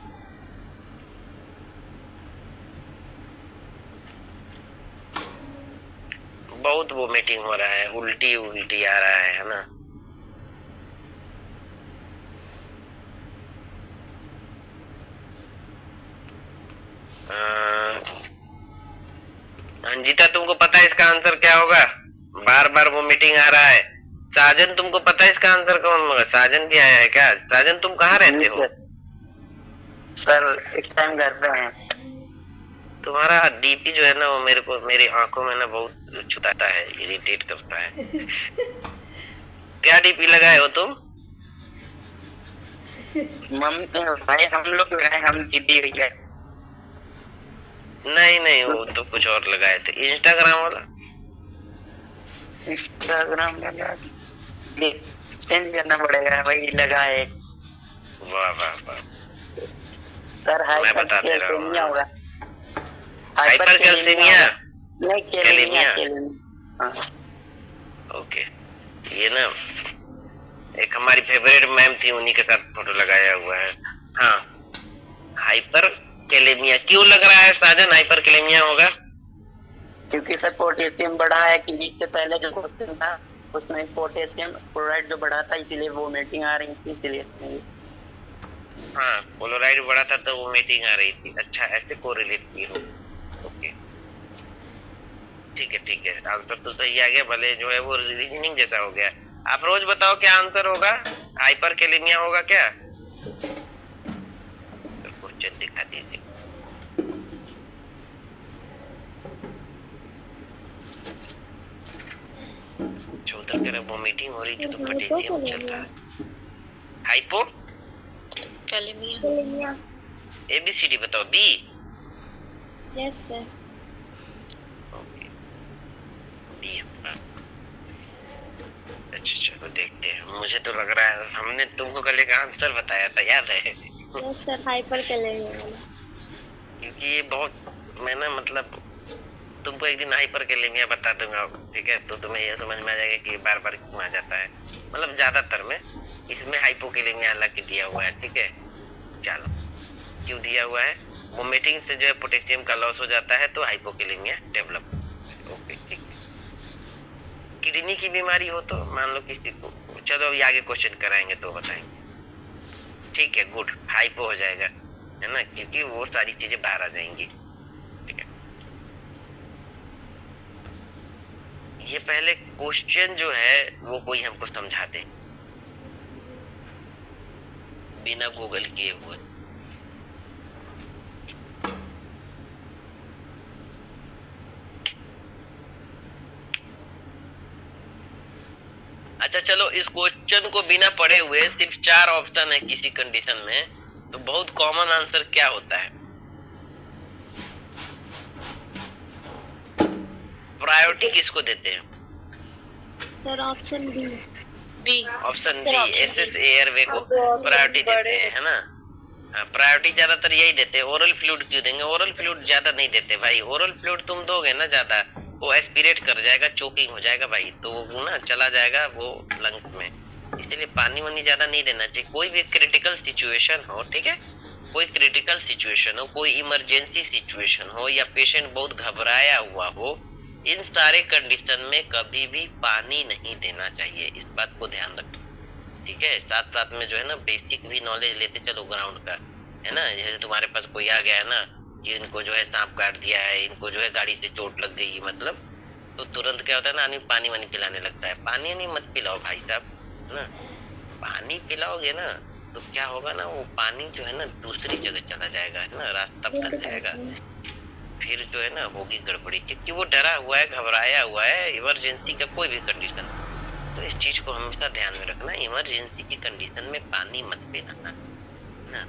बहुत वो मीटिंग हो रहा है, उल्टी उल्टी आ रहा है ना। अंजिता तुमको पता है इसका आंसर क्या होगा? बार बार वो मीटिंग आ रहा है। साजन तुमको पता है इसका आंसर कौन होगा? साजन भी आया है क्या? साजन तुम कहाँ रहते हो? सर इस टाइम घर पे हैं। तुम्हारा डीपी जो है ना वो मेरे को मेरी आंखों में ना बहुत छुताता है, इरिटेट करता है। क्या डीपी लगाए हो तुम? मम्मी भाई हम लोग लगाए, हम दीदी भैया। नहीं नहीं, वो तो कुछ और लगाए थे। इंस्टाग्राम वाला? इंस्टाग्राम वाला चेंज करना पड़ेगा, वही लगाए। वाह वाह वाह, सर मैं बता दे रहा हूँ। होगा हाइपर कैल्सीमिया, नहीं कैलेमिया। हाँ। ओके, ये ना एक हमारी फेवरेट मैम थी, उन्हीं के साथ फोटो लगाया हुआ है। हाँ, हाइपर कैलेमिया क्यों लग रहा है साजन? हाइपर कैलेमिया होगा क्योंकि सर पोटेशियम बढ़ा है कि इससे पहले जो क्वेश्चन था उसमें पोटेशियम क्लोराइड जो बढ़ा था, इसीलिए वो मीटिंग आ रही थी, इसलिए। हाँ, क्लोराइड बढ़ा था तो वो मीटिंग आ रही थी। अच्छा, ऐसे कोरिलेट की हो। ओके, ठीक है ठीक है, आंसर तो सही आ गया, भले जो है वो रीजनिंग जैसा हो गया। आप रोज बताओ क्या आंसर होगा? हाइपर कैलेमिया होगा क्या? क्वेश्चन दिखा दीजिए। उधर कर वो मीटिंग हो रही थी तो पोटेशियम चल रहा है। Hypokalaemia. ABCD बताओ। B? Yes sir. Okay, B. अच्छा चलो देखते हैं। मुझे तो लग रहा है हमने तुमको कल एक आंसर बताया था, याद है? Yes sir, hyper kalaemia. क्योंकि ये बहुत, मैं ना मतलब तुमको एक दिन हाइपर कैलेमिया बता दूंगा, ठीक है? तो तुम्हें ये समझ में आ जाएगा कि बार बार क्यों आ जाता है। मतलब ज्यादातर में इसमें हाइपोकैलेमिया अलग दिया हुआ है, ठीक है? चलो, क्यों दिया हुआ है? वो मीटिंग से जो है पोटेशियम का लॉस हो जाता है तो हाइपोकैलेमिया डेवलप। ओके ठीक है, किडनी की बीमारी हो तो मान लो किसी को, चलो अभी आगे क्वेश्चन कराएंगे तो बताएंगे। ठीक है, गुड, हाइपो हो जाएगा, है ना, क्योंकि वो सारी चीजें बाहर आ जाएंगी। ठीक है, ये पहले क्वेश्चन जो है वो कोई हमको समझा दे बिना गूगल किए हुए। अच्छा चलो, इस क्वेश्चन को बिना पढ़े हुए सिर्फ 4 ऑप्शन है किसी कंडीशन में, तो बहुत कॉमन आंसर क्या होता है? प्रायोरिटी किसको देते हैं? Sir option B. Option B, SS airway को प्रायोरिटी देते हैं, है ना। प्रायोरिटी ज्यादातर यही देते हैं। ओरल फ्लूइड क्यों देंगे? ओरल फ्लूइड ज्यादा नहीं देते भाई। ओरल फ्लूइड तुम दोगे ना ज्यादा, वो एस्पिरेट कर जाएगा, चोकिंग हो जाएगा भाई, तो वो ना चला जाएगा वो लंग्स में। इसीलिए पानी वानी ज्यादा नहीं देना चाहिए। कोई भी क्रिटिकल सिचुएशन हो, ठीक है, कोई क्रिटिकल सिचुएशन हो, कोई इमरजेंसी सिचुएशन हो, या पेशेंट बहुत घबराया हुआ हो, इन सारे कंडीशन में कभी भी पानी नहीं देना चाहिए। इस बात को ध्यान रखो, ठीक है। साथ साथ में जो है ना बेसिक भी नॉलेज लेते चलो ग्राउंड का, है ना। जैसे तुम्हारे पास कोई आ गया है ना कि इनको जो है सांप काट दिया है, इनको जो है गाड़ी से चोट लग गई, मतलब तो तुरंत क्या होता है ना, आदमी पानी वानी पिलाने लगता है। पानी नहीं मत पिलाओ भाई साहब, है ना। पानी पिलाओगे ना तो क्या होगा ना, वो पानी जो है ना दूसरी जगह चला जाएगा, है ना, रास्ता बदल जाएगा, फिर जो है ना होगी गड़बड़ी, क्योंकि वो डरा हुआ है, घबराया हुआ है, इमरजेंसी का कोई भी कंडीशन। तो इस चीज को हमेशा ध्यान में रखना, इमरजेंसी की कंडीशन में पानी मत पिलाना, है ना।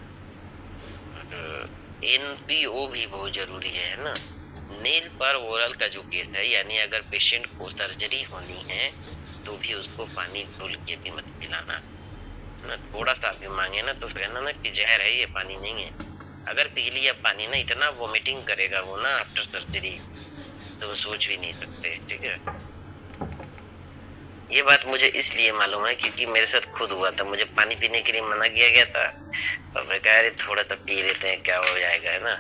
एनपीओ भी बहुत जरूरी है ना। नेल पर ओरल का जो केस है, यानी अगर पेशेंट को सर्जरी होनी है तो भी उसको पानी घोल के भी मत पिलाना, ना। थोड़ा सा भी मांगे ना तो कहना ना कि जहर है ये, पानी नहीं है। अगर पी लिया पानी ना, इतना वोमिटिंग करेगा वो ना आफ्टर सर्जरी, तो वो सोच भी नहीं सकते, ठीक है। ये बात मुझे इसलिए मालूम है क्योंकि मेरे साथ खुद हुआ था। मुझे पानी पीने के लिए मना किया गया था और मैं कह रही थोड़ा सा पी लेते हैं, क्या हो जाएगा, है ना।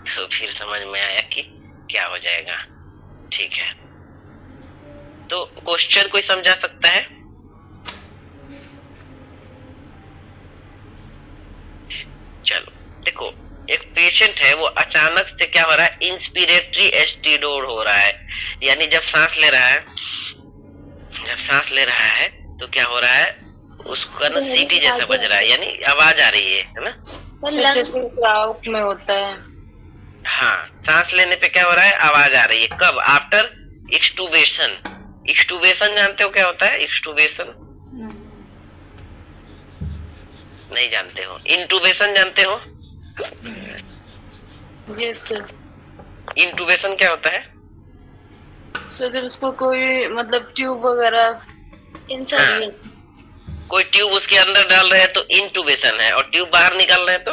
तो फिर समझ में आया कि क्या हो जाएगा, ठीक है। तो क्वेश्चन कोई समझा सकता है? चलो देखो, एक पेशेंट है, वो अचानक से क्या हो रहा है, इंस्पिरेटरी एस्टिडोर हो रहा है, यानी जब सांस ले रहा है तो क्या हो रहा है, उसका ना सीटी जैसा बज रहा है, यानी आवाज आ रही है ना, जैसे क्राउड में होता है। हाँ, सांस लेने पे क्या हो रहा है, आवाज आ रही है। कब? आफ्टर एक्सटूबेशन। एक्सटूबेशन जानते हो क्या होता है? एक्सटूबेशन नहीं जानते हो? इंटूबेशन जानते हो? Yes sir. इंटूबेशन क्या होता है? सर उसको कोई मतलब ट्यूब वगैरह हाँ, कोई ट्यूब उसके अंदर डाल रहे हैं तो इंटूबेशन है, और ट्यूब बाहर निकाल रहे हैं तो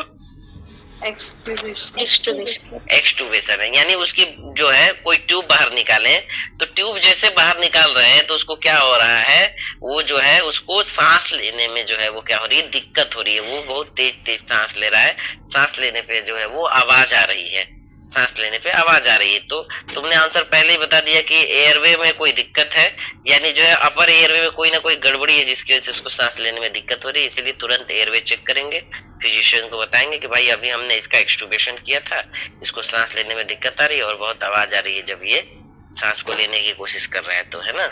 एक्सटूबेशन है। यानी उसकी जो है कोई ट्यूब बाहर निकाले, तो ट्यूब जैसे बाहर निकाल रहे हैं तो उसको क्या हो रहा है, वो जो है उसको सांस लेने में जो है वो क्या हो रही है, दिक्कत हो रही है। वो बहुत तेज तेज सांस ले रहा है, सांस लेने पे जो है वो आवाज आ रही है, सांस लेने पे आवाज आ रही है। तो तुमने आंसर पहले ही बता दिया कि एयरवे में कोई दिक्कत है, यानी जो है अपर एयरवे में कोई ना कोई गड़बड़ी है जिसकी वजह से उसको सांस लेने में दिक्कत हो रही है। इसीलिए तुरंत एयरवे चेक करेंगे, फिजिशियन को बताएंगे कि भाई अभी हमने इसका एक्सटूबेशन किया था, इसको सांस लेने में दिक्कत आ रही है और बहुत आवाज आ रही है जब ये सांस को लेने की कोशिश कर रहा है, तो है ना,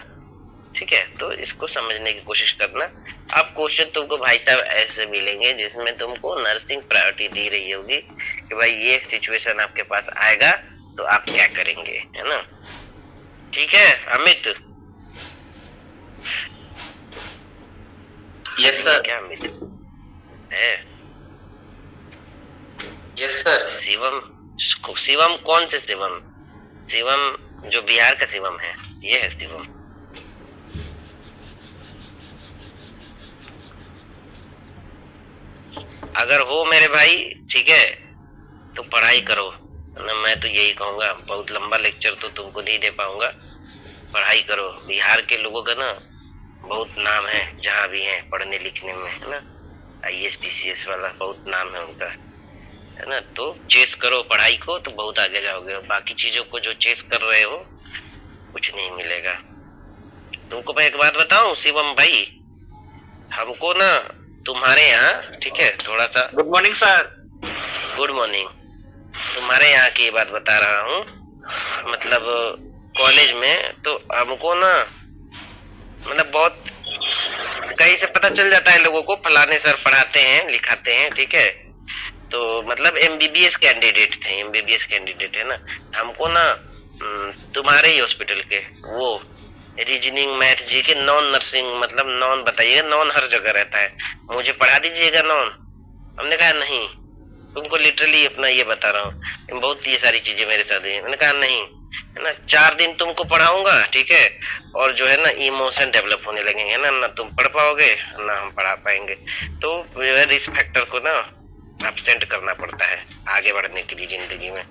ठीक है। तो इसको समझने की कोशिश करना। अब क्वेश्चन तुमको भाई साहब ऐसे मिलेंगे जिसमें तुमको नर्सिंग प्रायोरिटी दी रही होगी कि भाई ये सिचुएशन आपके पास आएगा तो आप क्या करेंगे, है ना। ठीक है अमित? Yes sir. क्या अमित है? Yes sir. शिवम कौन से शिवम? शिवम जो बिहार का शिवम है, ये है शिवम। अगर हो मेरे भाई, ठीक है, तो पढ़ाई करो ना। मैं तो यही कहूंगा, बहुत लंबा लेक्चर तो तुमको नहीं दे पाऊंगा, पढ़ाई करो। बिहार के लोगों का ना बहुत नाम है जहाँ भी है पढ़ने लिखने में, है ना। IAS PCS वाला बहुत नाम है उनका, है ना। तो चेस करो पढ़ाई को तो बहुत आगे जाओगे। बाकी चीजों को जो चेस कर रहे हो कुछ नहीं मिलेगा, तुमको मैं एक बात बताऊं शिवम भाई, हमको ना तुम्हारे यहाँ, ठीक है, थोड़ा सा good morning sir. Good morning. तुम्हारे यहाँ की बात बता रहा हूँ, मतलब कॉलेज में तो हमको ना मतलब बहुत कहीं से पता चल जाता है लोगों को, फलाने सर पढ़ाते हैं लिखाते हैं, ठीक है, तो मतलब एमबीबीएस कैंडिडेट थे, एमबीबीएस कैंडिडेट है ना, हमको ना तुम्हारे ही हॉस्पिटल के वो रीजनिंग मैथ जी के नॉन नर्सिंग, मतलब नॉन बताइएगा, नॉन हर जगह रहता है, मुझे पढ़ा दीजिएगा नॉन। हमने कहा नहीं, तुमको लिटरली अपना ये बता रहा हूँ, बहुत ये सारी चीजें मेरे साथ हुई। मैंने कहा नहीं, है ना, 4 दिन तुमको पढ़ाऊंगा, ठीक है, और जो है ना इमोशन डेवलप होने लगेंगे ना, ना तुम पढ़ पाओगे ना हम पढ़ा पाएंगे, तो रिस्क फैक्टर को ना एब्सेंट करना पड़ता है आगे बढ़ने के लिए जिंदगी में,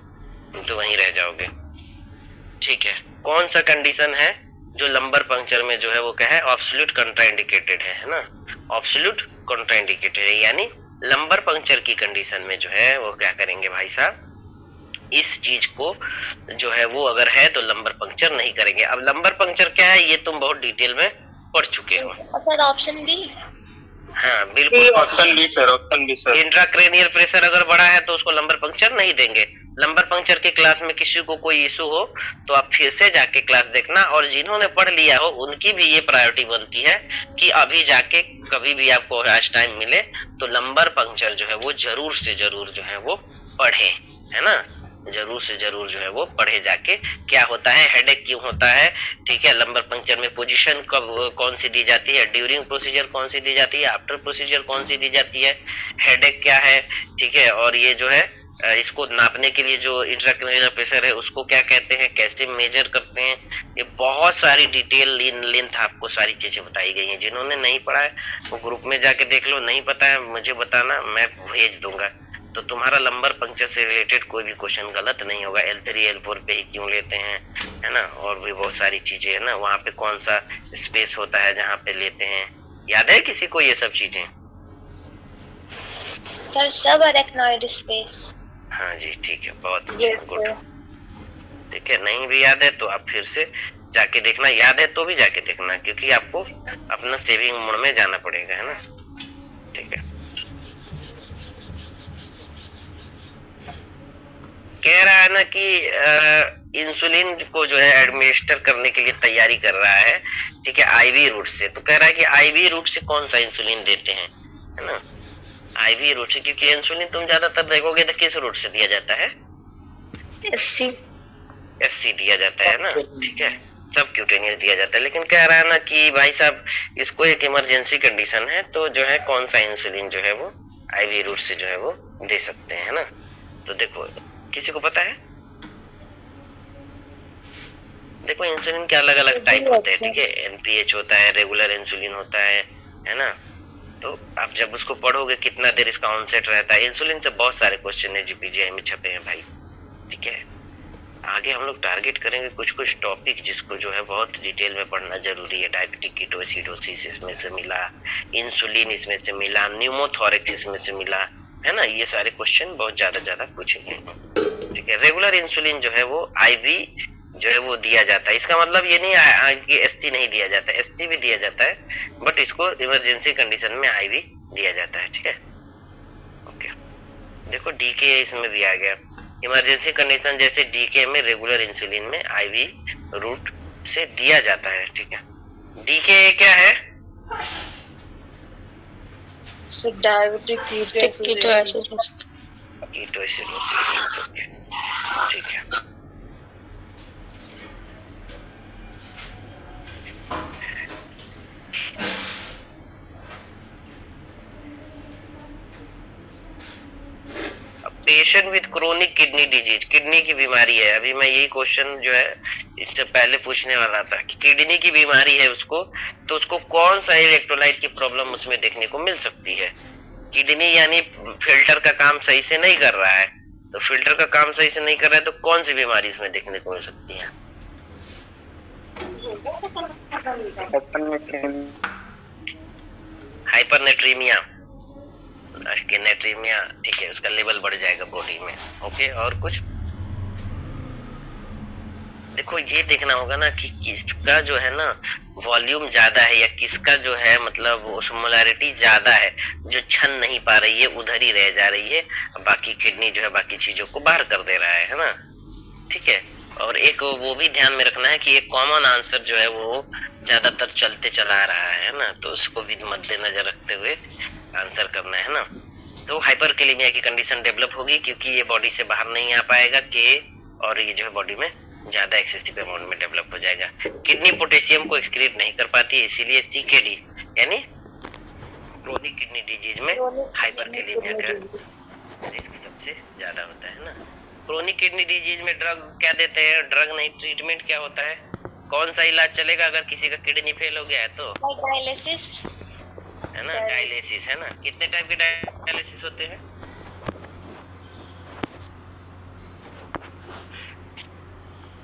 तुम तो वहीं रह जाओगे, ठीक है। कौन सा कंडीशन है जो लंबर पंक्चर में जो है वो क्या है, ऑब्सोल्यूट कंट्राइंडिकेटेड है ना, ऑब्सोल्यूट कंट्राइंडिकेटेड है, यानी लंबर पंक्चर की कंडीशन में जो है वो क्या करेंगे भाई साहब, इस चीज को जो है वो अगर है तो लंबर पंक्चर नहीं करेंगे। अब लंबर पंक्चर क्या है ये तुम बहुत डिटेल में पढ़ चुके हो। Sir option B. हाँ बिल्कुल, option B sir, option B sir. Intracranial pressure अगर बढ़ा है तो उसको लंबर पंक्चर नहीं देंगे। लंबर पंक्चर की क्लास में किसी को कोई इशू हो तो आप फिर से जाके क्लास देखना, और जिन्होंने पढ़ लिया हो उनकी भी ये प्रायोरिटी बनती है कि अभी जाके कभी भी आपको आज टाइम मिले तो लंबर पंक्चर जो है वो जरूर से जरूर जो है वो पढ़े, है ना, जरूर से जरूर जो है वो पढ़े जाके। क्या होता है, हेडेक क्यों होता है, ठीक है, लंबर पंक्चर में पोजीशन कब कौन सी दी जाती है, ड्यूरिंग प्रोसीजर कौन सी दी जाती है, आफ्टर प्रोसीजर कौन सी दी जाती है, हेडेक क्या है, ठीक है, और ये जो है इसको नापने के लिए जो इंट्राक्रेनियल प्रेशर है उसको क्या कहते हैं, कैसे मेजर करते हैं, ये बहुत सारी डिटेल लेंथ आपको सारी चीजें बताई गई हैं। जिन्होंने नहीं पढ़ा है वो ग्रुप में जाके देख लो, नहीं पता है मुझे बताना, मैं भेज दूंगा, तो तुम्हारा लंबर पंक्चर से रिलेटेड कोई भी क्वेश्चन गलत नहीं होगा। L3 L4 पे ही क्यों लेते हैं, है ना, और भी बहुत सारी चीजें है ना, वहाँ पे कौन सा स्पेस होता है जहाँ पे लेते हैं, याद है किसी को ये सब चीजें? सर सब अरेक्नॉइड स्पेस। हाँ जी ठीक है, बहुत यस गुड, ठीक है। नहीं भी याद है तो आप फिर से जाके देखना, याद है तो भी जाके देखना, क्योंकि आपको अपना सेविंग मोड में जाना पड़ेगा, है ना, ठीक है। कह रहा है ना कि इंसुलिन को जो है एडमिनिस्टर करने के लिए तैयारी कर रहा है, ठीक है, आईवी रूट से, तो कह रहा है कि आईवी रूट से कौन सा इंसुलिन देते हैं, है ना, आईवी रूट से, क्योंकि इंसुलिन तुम ज्यादातर देखोगे तो किस रूट से दिया जाता है, एससी दिया जाता है ना, ठीक है, सब क्यूटेनियस दिया जाता है। लेकिन कह रहा है ना कि भाई साहब इसको एक इमरजेंसी कंडीशन है तो जो है कौन सा इंसुलिन जो है वो आईवी रूट से जो है वो दे सकते हैं, ना, तो देखो किसी को पता है, देखो इंसुलिन के अलग अलग टाइप होते हैं, ठीक है, एनपीएच होता है, रेगुलर इंसुलिन होता है ना, तो आप जब उसको पढ़ोगे कितना देर इसका ऑनसेट रहता है, इंसुलिन से बहुत सारे क्वेश्चन है जीपीजीआई में छपे हैं भाई, ठीक है। आगे हम लोग टारगेट करेंगे कुछ कुछ टॉपिक जिसको जो है बहुत डिटेल में पढ़ना जरूरी है। डायबिटिक कीटोसिडोसिस इसमें से मिला, इंसुलिन इसमें से मिला, न्यूमोथोरैक्स इसमें से मिला, है ना, ये सारे क्वेश्चन बहुत ज्यादा पूछेंगे, ठीक है। रेगुलर इंसुलिन जो है वो आईवी जो है वो दिया जाता है, इसका मतलब ये नहीं कि एसटी नहीं दिया जाता है, एसटी भी दिया जाता है, बट इसको इमरजेंसी कंडीशन में आईवी दिया जाता है, ठीक है, ओके। देखो डीके इसमें भी आ गया, इमरजेंसी कंडीशन जैसे डीके में रेगुलर इंसुलिन में आईवी रूट से दिया जाता है, ठीक है। डीके क्या है, डायबिटिक कीटोसिडोसिस, ठीक है। Patient with chronic kidney disease, kidney की बीमारी है, अभी मैं यही क्वेश्चन जो है इससे पहले पूछने वाला था कि किडनी की बीमारी है उसको, तो उसको कौन सा इलेक्ट्रोलाइट की प्रॉब्लम उसमें देखने को मिल सकती है। किडनी यानी फिल्टर का काम सही से नहीं कर रहा है, तो फिल्टर का काम सही से नहीं कर रहा है तो कौन सी बीमारी इसमें देखने को मिल सकती है? हाइपरनेट्रीमिया, नेट्रीमिया, ठीक है, उसका लेवल बढ़ जाएगा बॉडी में, ओके। और कुछ देखो ये देखना होगा ना कि किसका जो है ना वॉल्यूम ज्यादा है या किसका जो है मतलब osmolarity ज्यादा है, जो छन नहीं पा रही है उधर ही रह जा रही है, बाकी किडनी जो है बाकी चीजों को बाहर कर दे रहा है ना। ठीक है, और एक वो भी ध्यान में रखना है कि एक कॉमन आंसर जो है वो ज्यादातर चलते चला रहा है ना, तो उसको भी मद्देनजर रखते हुए आंसर करना है ना। तो हाइपरकैलेमिया की कंडीशन डेवलप होगी क्योंकि ये बॉडी से बाहर नहीं आ पाएगा के, और ये जो है बॉडी में ज्यादा एक्सेसिव अमाउंट में डेवलप हो जाएगा। किडनी पोटेशियम को एक्सक्रीट नहीं कर पाती, इसीलिए सीकेडी यानी क्रोनिक किडनी डिजीज में हाइपरकैलेमिया का रिस्क सबसे ज्यादा होता है ना। क्रोनिक किडनी डिजीज में ड्रग क्या देते हैं? ड्रग नहीं, ट्रीटमेंट क्या होता है? कौन सा इलाज चलेगा अगर किसी का किडनी फेल हो गया है तो? डायलिसिस है ना, डायलिसिस है ना। कितने टाइप के डायलिसिस होते हैं?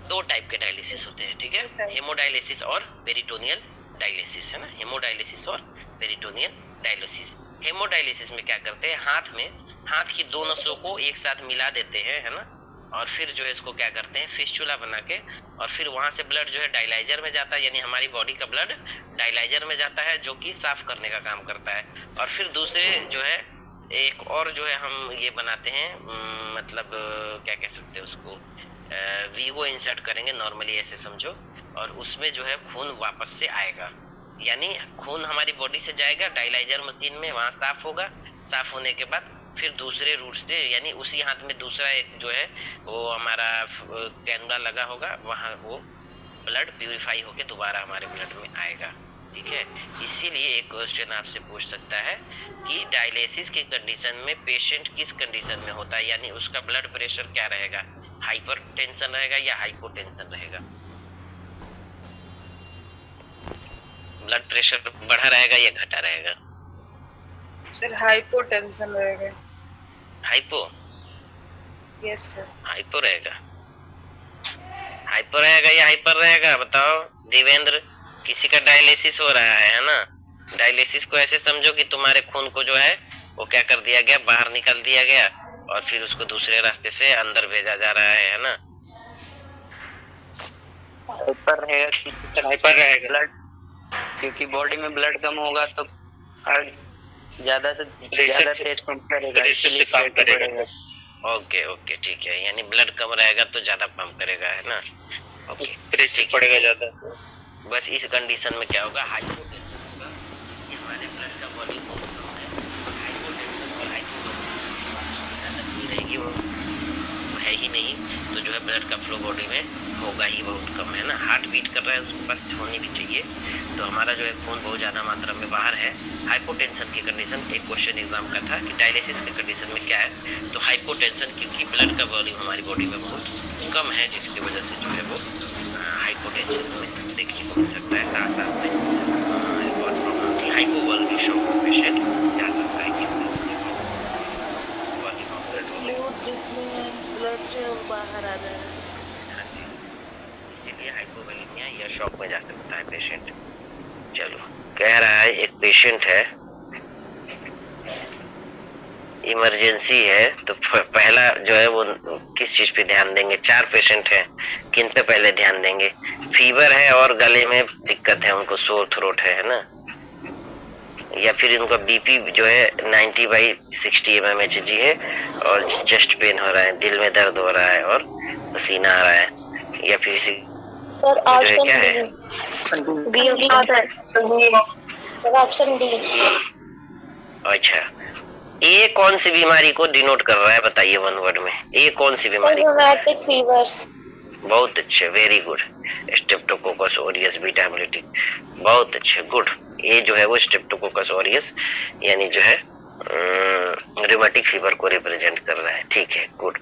दो टाइप के डायलिसिस होते हैं, ठीक है, हेमोडायलिसिस और पेरिटोनियल डायलिसिस, है ना, हेमोडायलिसिस और पेरिटोनियल डायलिसिस। हेमोडायलिसिस में क्या करते हैं, हाथ की दो नसों को एक साथ मिला देते हैं, है ना, और फिर जो है इसको क्या करते हैं फिस्टुला बना के, और फिर वहां से ब्लड जो है डायलाइजर में जाता है, यानी हमारी बॉडी का ब्लड डायलाइजर में जाता है जो कि साफ करने का काम करता है। और फिर दूसरे जो है एक और जो है हम ये बनाते हैं, मतलब क्या कह सकते हैं उसको, वीगो इंसर्ट करेंगे नॉर्मली ऐसे समझो, और उसमें जो है खून वापस से आएगा, यानी खून हमारी बॉडी से जाएगा डायलाइजर मशीन में, वहां साफ होगा, साफ होने के बाद फिर दूसरे रूट से, यानी उसी हाथ में दूसरा एक जो है वो हमारा कैनुला लगा होगा, वहां वो ब्लड प्यूरिफाई होके दोबारा हमारे ब्लड में आएगा। ठीक है, इसीलिए एक क्वेश्चन आपसे पूछ सकता है कि डायलिसिस की कंडीशन में पेशेंट किस कंडीशन में होता है, यानी उसका ब्लड प्रेशर क्या रहेगा, हाइपरटेंशन रहेगा या हाइपोटेंशन रहेगा? ब्लड प्रेशर बढ़ा रहेगा या घटा रहेगा? सर हाइपोटेंशन रहेगा। हाइपो? Yes sir. हाइपो रहेगा, हाइपो रहेगा या हाइपर रहेगा, बताओ देवेंद्र। किसी का डायलिसिस हो रहा है ना, डायलिसिस को ऐसे समझो कि तुम्हारे खून को जो है वो क्या कर दिया गया, बाहर निकाल दिया गया, और फिर उसको दूसरे रास्ते से अंदर भेजा जा रहा है ना। हाइपर रहेगा ब्लड, क्योंकि बॉडी में ब्लड कम होगा तो ज्यादा से ज्यादा तेज पंप करेगा, इसलिए काम करेगा। ओके ओके ठीक है, यानी ब्लड कम रहेगा तो ज्यादा पंप करेगा, है ना। ओके, प्रेशर पड़ेगा ज्यादा। बस इस कंडीशन में क्या होगा, हाइपोटेंशन होगा, ये हमारे ब्लड का वॉल्यूम बहुत कम है, हाइपोटेंशन और हाइपोटेंशन रहेगी वो है ही नहीं, तो जो है ब्लड का फ्लो बॉडी में होगा ही बहुत कम, है ना। हार्ट बीट कर रहा है, उसके पास होनी भी चाहिए, तो हमारा जो है खून बहुत ज्यादा मात्रा में बाहर है। हाइपोटेंशन की कंडीशन एक क्वेश्चन एग्जाम का था कि डायलिसिस की कंडीशन में क्या है, तो हाइपोटेंशन क्योंकि ब्लड का वॉल्यूम हमारी बॉडी में बहुत कम है, जिसकी वजह से जो है वो हाइपोटेंशन में देखने को मिल सकता है। साथ साथ में एक और प्रॉब्लम की हाइपोवोलेमिक शॉक पेशेंट जा सकता है कि ब्लड से बाहर आ जाएगा। इसीलिए हाइपोवोलेमिया या शॉक में जा सकता है पेशेंट। चलो, कह रहा है एक पेशेंट है, इमरजेंसी है, तो पहला जो है वो किस चीज पे ध्यान देंगे? 4 पेशेंट है, किन पे पहले ध्यान देंगे? फीवर है और गले में दिक्कत है, उनको सोर थ्रोट है ना, या फिर उनका बीपी जो है 90/60 mmHg है और चेस्ट पेन हो रहा है, दिल में दर्द हो रहा है और पसीना आ रहा है, या फिर जो है क्या है? Option B. अच्छा, ये कौन सी बीमारी को डिनोट कर रहा है बताइए वन वर्ड में, ये कौन सी बीमारी? Rheumatic fever. बहुत अच्छे, very good. Streptococcus aureus beta hemolytic, बहुत अच्छे, गुड। ये जो है वो स्ट्रेप्टोकोकस ऑरियस यानी जो है रूमेटिक फीवर को रिप्रेजेंट कर रहा है, ठीक है, गुड।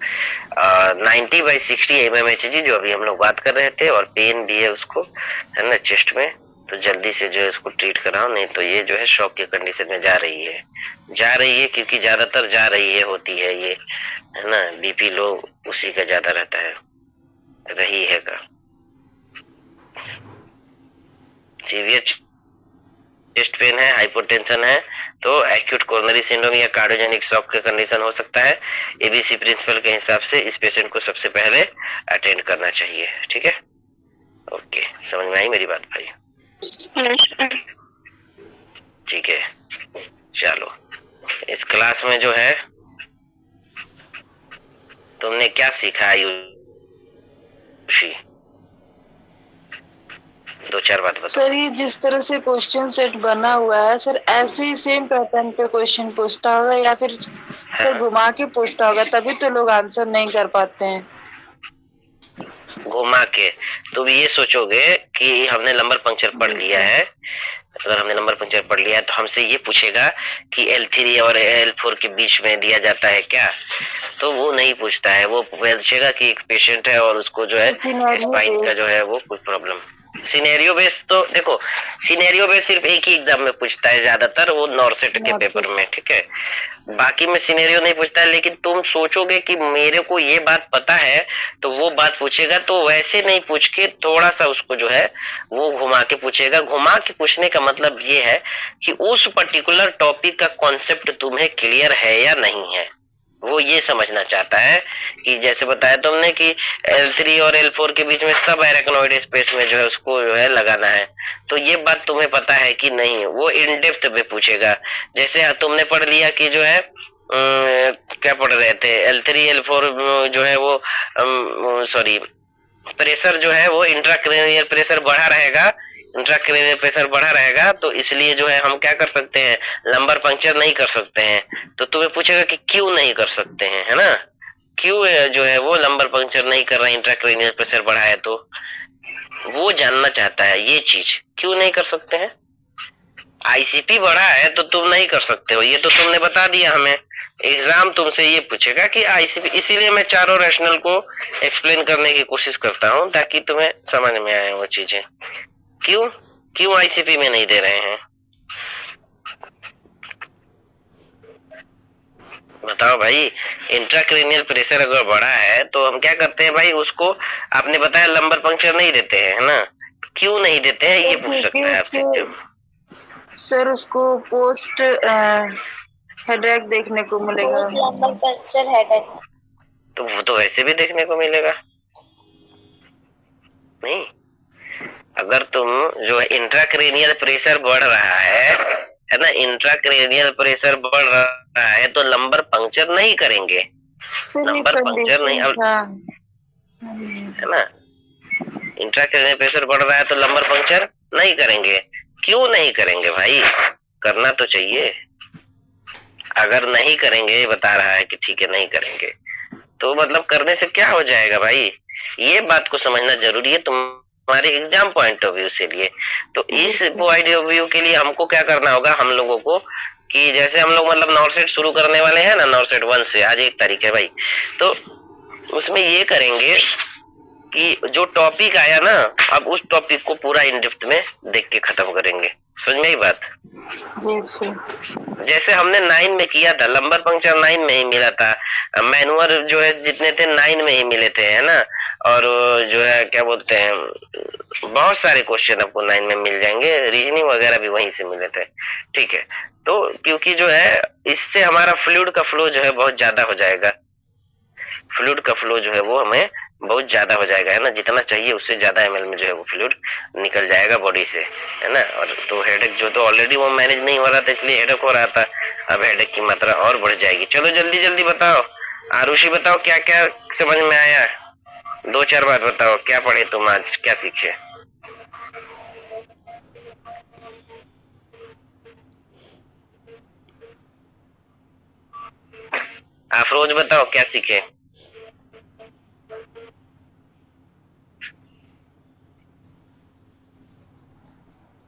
90/60 mmHg जो अभी हम लोग बात कर रहे थे, और पेन भी है उसको, है ना, चेस्ट में, तो जल्दी से जो है इसको ट्रीट कराओ, नहीं तो ये जो है शॉक के कंडीशन में जा रही है, क्योंकि ज्यादातर जा रही है, होती है ये, है ना, बीपी लो उसी का ज्यादा रहता है, रही है का। सीवियर चेस्ट पेन है, हाइपोटेंशन है, तो एक्यूट कोरोनरी सिंड्रोम या कार्डियोजेनिक शॉक का कंडीशन हो सकता है। एबीसी प्रिंसिपल के हिसाब से इस पेशेंट को सबसे पहले अटेंड करना चाहिए, ठीक है। ओके, समझ में आई मेरी बात भाई? ठीक है, चलो इस क्लास में जो है तुमने क्या सीखा आयुषी? दो चार बात बताओ। सर ये जिस तरह से क्वेश्चन सेट बना हुआ है सर, ऐसे ही सेम पैटर्न पे क्वेश्चन पूछता होगा या फिर सर घुमा के पूछता होगा, तभी तो लोग आंसर नहीं कर पाते हैं। घुमा के तुम ये सोचोगे कि हमने नंबर पंक्चर पढ़ लिया है, अगर हमने नंबर पंक्चर पढ़ लिया है तो हमसे ये पूछेगा कि L3 और L4 के बीच में दिया जाता है क्या, तो वो नहीं पूछता है। वो पूछेगा कि एक पेशेंट है और उसको जो है स्पाइन का जो है वो कुछ प्रॉब्लम। सिनेरियो बेस तो देखो, सिनेरियो बेस सिर्फ एक ही एग्जाम में पूछता है ज्यादातर, वो नॉर्सेट के पेपर में, ठीक है। बाकी में सिनेरियो नहीं पूछता है। लेकिन तुम सोचोगे कि मेरे को ये बात पता है तो वो बात पूछेगा, तो वैसे नहीं पूछ के थोड़ा सा उसको जो है वो घुमा के पूछेगा। घुमा के पूछने का मतलब ये है कि उस पर्टिकुलर टॉपिक का कॉन्सेप्ट तुम्हें क्लियर है या नहीं है, वो ये समझना चाहता है। कि जैसे बताया तुमने कि L3 और L4 के बीच में सब एराकनॉइड स्पेस में जो है उसको जो है लगाना है, तो ये बात तुम्हें पता है कि नहीं, वो इन डेप्थ में पूछेगा। जैसे तुमने पढ़ लिया कि जो है क्या पढ़ रहे थे, L3 L4 जो है वो सॉरी प्रेशर जो है वो इंट्राक्रेनियल प्रेशर बढ़ा रहेगा, इंट्राक्रेनियल प्रेशर बढ़ा रहेगा, तो इसलिए जो है हम क्या कर सकते हैं, लंबर पंक्चर नहीं कर सकते हैं। तो तुम्हें पूछेगा कि क्यों नहीं कर सकते हैं, है ना, क्यों जो है वो लंबर पंक्चर नहीं कर रहा है, इंट्राक्रेनियल प्रेशर बढ़ा है, तो वो जानना चाहता है ये चीज, क्यों नहीं कर सकते हैं। आईसीपी बढ़ा है तो तुम नहीं कर सकते हो, ये तो तुमने बता दिया हमें। एग्जाम तुमसे ये पूछेगा कि आईसीपी, इसीलिए मैं चारों रैशनल को एक्सप्लेन करने की कोशिश करता हूँ ताकि तुम्हें समझ में आए वो चीजें। क्यों क्यों आईसीपी में नहीं दे रहे हैं, बताओ भाई। इंट्राक्रेनियल प्रेशर अगर बढ़ा है तो हम क्या करते हैं भाई, उसको आपने बताया लंबर पंक्चर नहीं देते हैं, है ना, क्यों नहीं देते हैं ये पूछ सकता है आपसे। सर उसको पोस्ट हेडेक देखने को मिलेगा, लंबर पंक्चर हेडेक, तो वो तो वैसे भी देखने को मिलेगा। नहीं, अगर तुम जो है इंट्राक्रेनियल प्रेशर बढ़ रहा है ना, इंट्राक्रेनियल प्रेशर बढ़ रहा है तो लंबर पंक्चर नहीं करेंगे, लंबर पंक्चर नहीं, है ना। इंट्राक्रेनियल प्रेशर बढ़ रहा है तो लंबर पंक्चर नहीं करेंगे। क्यों नहीं करेंगे भाई, करना तो चाहिए। अगर नहीं करेंगे, बता रहा है कि ठीक है नहीं करेंगे, तो मतलब करने से क्या हो जाएगा भाई, ये बात को समझना जरूरी है तुम्हारे एग्जाम पॉइंट ऑफ व्यू से लिए। तो इस पॉइंट ऑफ व्यू के लिए हमको क्या करना होगा, हम लोगों को, कि जैसे हम लोग मतलब नॉर्सेट शुरू करने वाले हैं ना, नॉर्सेट 1 से, आज 1 तारीख है भाई, तो उसमें ये करेंगे कि जो टॉपिक आया ना, अब उस टॉपिक को पूरा इन डेप्थ में देख के खत्म करेंगे। समझ में आई बात? जैसे हमने 9 में किया था, लंबर पंक्चर 9 में ही मिला था, मैनुअल जो है जितने थे 9 में ही मिले थे, है ना, और जो है क्या बोलते हैं, बहुत सारे क्वेश्चन आपको 9 में मिल जाएंगे, रीजनिंग वगैरह भी वहीं से मिले थे, ठीक है। तो क्योंकि जो है इससे हमारा फ्लूइड का फ्लो जो है बहुत ज्यादा हो जाएगा, फ्लूइड का फ्लो जो है वो हमें बहुत ज्यादा हो जाएगा, है ना, जितना चाहिए उससे ज्यादा ml में जो है वो फ्लूइड निकल जाएगा बॉडी से, है ना। और तो हेडेक जो तो ऑलरेडी वो मैनेज नहीं हो रहा था इसलिए हेडेक हो रहा था, अब हेडेक की मात्रा और बढ़ जाएगी। चलो जल्दी जल्दी बताओ, आरुषि बताओ क्या क्या समझ में आया, 2-4 बात बताओ, क्या पढ़े तुम आज, क्या सीखे। अफरोज बताओ क्या सीखे।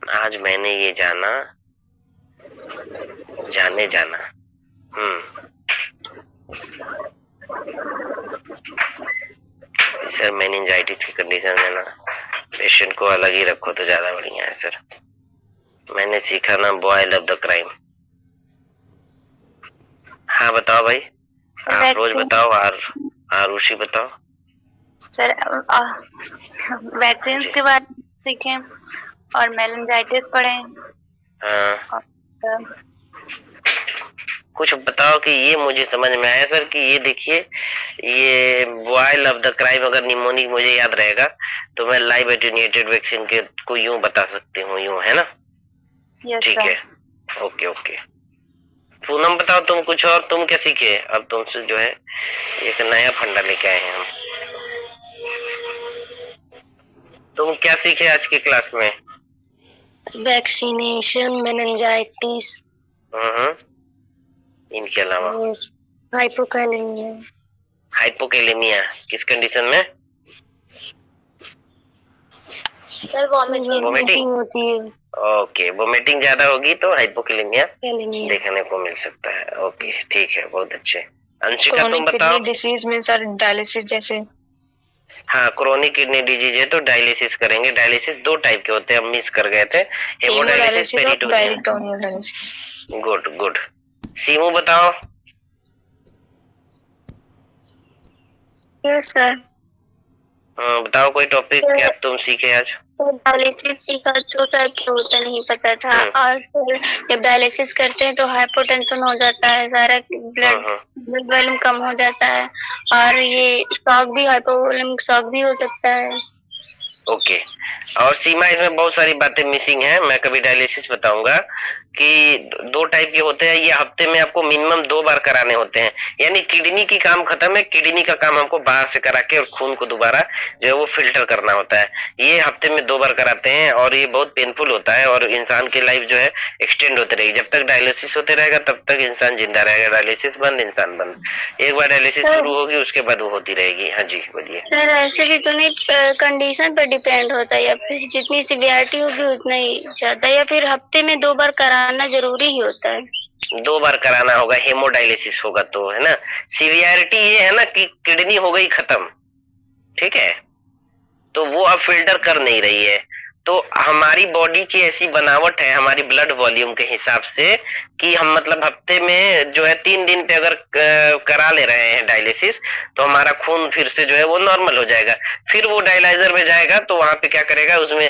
आज मैंने ये जाना सर, मेनिंजाइटिस की कंडीशन में ना पेशेंट को अलग ही रखो तो ज्यादा बढ़िया है सर। मैंने सीखा ना बॉयल ऑफ द क्राइम। हाँ बताओ भाई, रोज बताओ, आरुषि बताओ। सर वैक्सीन के बारे में सीखे और मेनिंजाइटिस पढ़े। हाँ, कुछ बताओ कि ये मुझे समझ में आया सर कि ये देखिए, ये वॉयल ऑफ द क्राइम अगर निमोनिक मुझे याद रहेगा तो मैं लाइव एटेन्यूएटेड वैक्सीन के को यूं बता सकती हूँ, यूं, है ना? ठीक है, ओके ओके। पूनम बताओ तुम कुछ और, तुम क्या सीखे? अब तुमसे जो है एक नया फंडा लेके आए हैं हम। तुम क्या सीखे आज की क्लास में? वैक्सीनेशन, मेनिंजाइटिस, इनके अलावा हाइपोकैलेमिया। हाइपोकैलेमिया किस कंडीशन में? सर वॉमिटिंग होती है। ओके, वोमिटिंग ज्यादा होगी तो हाइपोकैलेमिया देखने को मिल सकता है। ओके ठीक है, बहुत अच्छे। अंशिका तुम बताओ। डिसीज में सर डायलिसिस जैसे। हाँ, क्रोनिक किडनी डिजीज है तो डायलिसिस करेंगे। डायलिसिस दो टाइप के होते हैं, हम मिस कर गए थे, hemodialysis, peritoneal dialysis. Good good. Simu बताओ। Yes sir. बताओ कोई टॉपिक क्या तुम सीखे आज? डायलिसिस सीखा, दो टाइप के होता नहीं पता था। और फिर जब डायलिसिस करते हैं तो हाइपोटेंशन हो जाता है, सारा ब्लड वॉल्यूम कम हो जाता है, और ये शॉक भी, हाइपोवोलेमिक शॉक भी हो सकता है। ओके। और सीमा, इसमें बहुत सारी बातें मिसिंग है। मैं कभी डायलिसिस बताऊंगा कि दो टाइप के होते हैं, ये हफ्ते में आपको मिनिमम 2 बार कराने होते हैं। यानी किडनी की काम खत्म है, किडनी का काम हमको बाहर से करा के और खून को दोबारा जो है वो फिल्टर करना होता है। ये हफ्ते में 2 बार कराते हैं और ये बहुत पेनफुल होता है और इंसान की लाइफ जो है एक्सटेंड होती रहेगी। जब तक डायलिसिस होते रहेगा तब तक इंसान जिंदा रहेगा। डायलिसिस बंद, इंसान बंद। एक बार डायलिसिस शुरू होगी उसके बाद वो होती रहेगी। हाँ जी बोलिए। सर ऐसे भी तो नहीं, कंडीशन पर डिपेंड होता है, या फिर जितनी सीवियरिटी होगी उतना ही ज्यादा, या फिर हफ्ते में 2 बार कराना जरूरी ही होता है? 2 बार कराना होगा, हेमोडायलिसिस होगा तो, है ना। सीवियरिटी ये है ना कि किडनी हो गई खत्म, ठीक है, तो वो अब फिल्टर कर नहीं रही है। तो हमारी बॉडी की ऐसी बनावट है हमारी ब्लड वॉल्यूम के हिसाब से कि हम मतलब हफ्ते में जो है 3 दिन पे अगर करा ले रहे हैं डायलिसिस तो हमारा खून फिर से जो है वो नॉर्मल हो जाएगा। फिर वो डायलाइजर में जाएगा तो वहां पे क्या करेगा, उसमें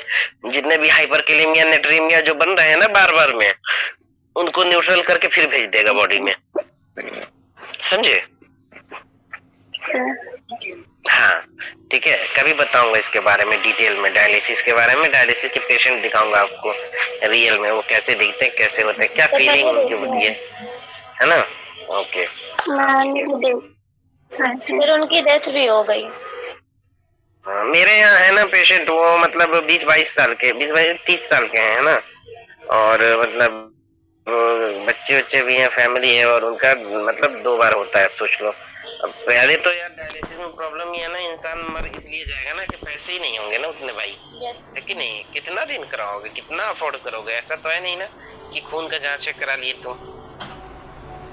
जितने भी हाइपरकैलेमिया, नेट्रीमिया जो बन रहे हैं ना बार बार में, उनको न्यूट्रल करके फिर भेज देगा बॉडी में, समझे? हाँ ठीक है, कभी बताऊंगा इसके बारे में डिटेल में, डायलिसिस के बारे में। डायलिसिस के पेशेंट दिखाऊंगा आपको रियल में, वो कैसे दिखते हैं, कैसे होते हैं, क्या फीलिंग उनकी होती है ना। ओके। फिर उनकी डेथ भी हो गई। हाँ, मेरे यहाँ है ना पेशेंट, वो मतलब 20-22 साल के, 20-22-30 साल के हैं ना, और मतलब बच्चे भी हैं, फैमिली है, और उनका मतलब 2 बार होता है, सोच लो। अब पहले तो यार डायलिसिस में प्रॉब्लम ये है ना, इंसान मर इसलिए जाएगा ना कि पैसे ही नहीं होंगे ना उतने भाई, है कि नहीं? कितना दिन कराओगे, कितना अफोर्ड करोगे? ऐसा तो है नहीं ना कि खून का जांच करा लिए तुम।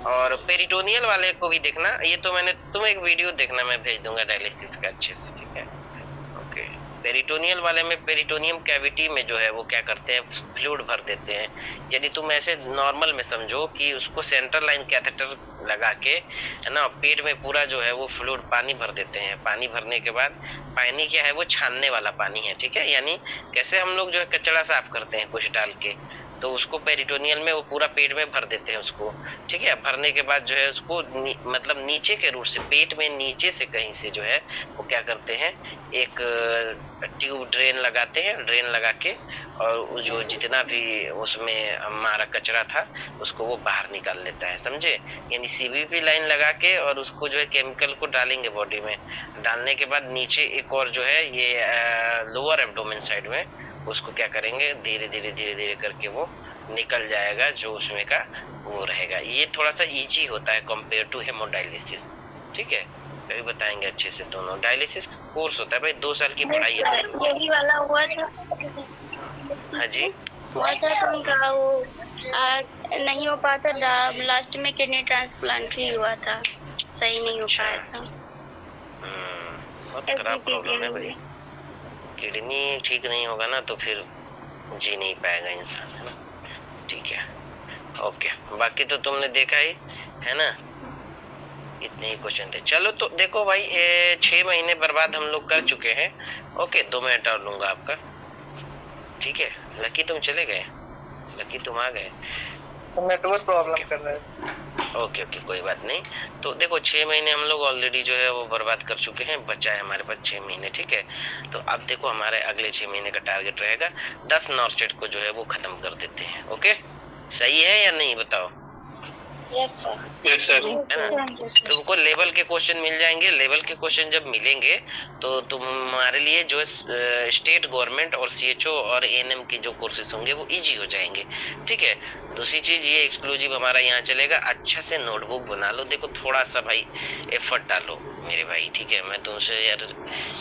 और पेरिटोनियल वाले को भी देखना, ये तो मैंने, तुम एक वीडियो देखना, मैं भेज दूंगा डायलिसिस का अच्छे से, ठीक है? ओके। पेरिटोनियल वाले में पेरिटोनियम कैविटी में जो है वो क्या करते हैं, फ्लूइड भर देते हैं। यदि तुम ऐसे नॉर्मल में समझो कि उसको सेंट्रल लाइन कैथेटर लगा के, है ना, पेट में पूरा जो है वो फ्लूइड पानी भर देते हैं। पानी भरने के बाद पानी क्या है, वो छानने वाला पानी है, ठीक है? यानी कैसे हम लोग जो है कचड़ा साफ करते हैं कुछ डाल के, तो उसको पेरिटोनियल में वो पूरा पेट में भर देते हैं उसको, ठीक है? भरने के बाद जो है उसको मतलब नीचे के रूट से, पेट में नीचे से कहीं से जो है वो क्या करते हैं, एक ट्यूब ड्रेन लगाते हैं, ड्रेन लगा के, और जो जितना भी उसमें हमारा कचरा था उसको वो बाहर निकाल लेता है, समझे? यानी सीवीपी लाइन लगा के और उसको जो है केमिकल को डालेंगे बॉडी में। डालने के बाद नीचे एक और जो है ये लोअर एब्डोमेन साइड में उसको क्या करेंगे, धीरे धीरे करके वो निकल जाएगा, जो उसमें का वो रहेगा। ये थोड़ा सा इजी होता है कंपेयर टू हेमोडायलिसिस, ठीक है? कभी बताएंगे अच्छे से। दोनों डायलिसिस कोर्स होता है भाई, 2 साल की पढ़ाई है। यही वाला हुआ था। हाँ जी, हुआ था तो उनका वो नहीं हो पाता, लास्ट में किडनी ट्रांसप्लांट ही हुआ था, सही नहीं हो पाया था। बहुत खराब प्रॉब्लम है भाई, किडनी ठीक नहीं होगा ना तो फिर जी नहीं पाएगा इंसान, है ना? ठीक है, ओके। बाकी तो तुमने देखा ही है ना, इतने ही क्वेश्चन थे। चलो तो देखो भाई, 6 महीने बर्बाद हम लोग कर चुके हैं। ओके, 2 मिनट और लूंगा आपका, ठीक है? लकी तुम चले गए, लकी तुम आ गए, नेटवर्क प्रॉब्लम कर रहा है। ओके ओके, कोई बात नहीं। तो देखो 6 महीने हम लोग ऑलरेडी जो है वो बर्बाद कर चुके हैं, बचा है हमारे पास 6 महीने, ठीक है। तो अब देखो हमारे अगले 6 महीने का टारगेट रहेगा 10 नॉर्सेट को जो है वो खत्म कर देते हैं। ओके, सही है या नहीं बताओ? Yes sir. है ना? तुमको लेवल के क्वेश्चन मिल जाएंगे। लेवल के क्वेश्चन जब मिलेंगे तो तुम्हारे लिए जो स्टेट गवर्नमेंट और सीएचओ और एएनएम के जो कोर्सेज होंगे वो इजी हो जाएंगे, ठीक है। दूसरी चीज ये एक्सक्लूसिव हमारा यहाँ चलेगा, अच्छा से नोटबुक बना लो। देखो थोड़ा सा भाई एफर्ट डालो मेरे भाई, ठीक है। मैं तुमसे यार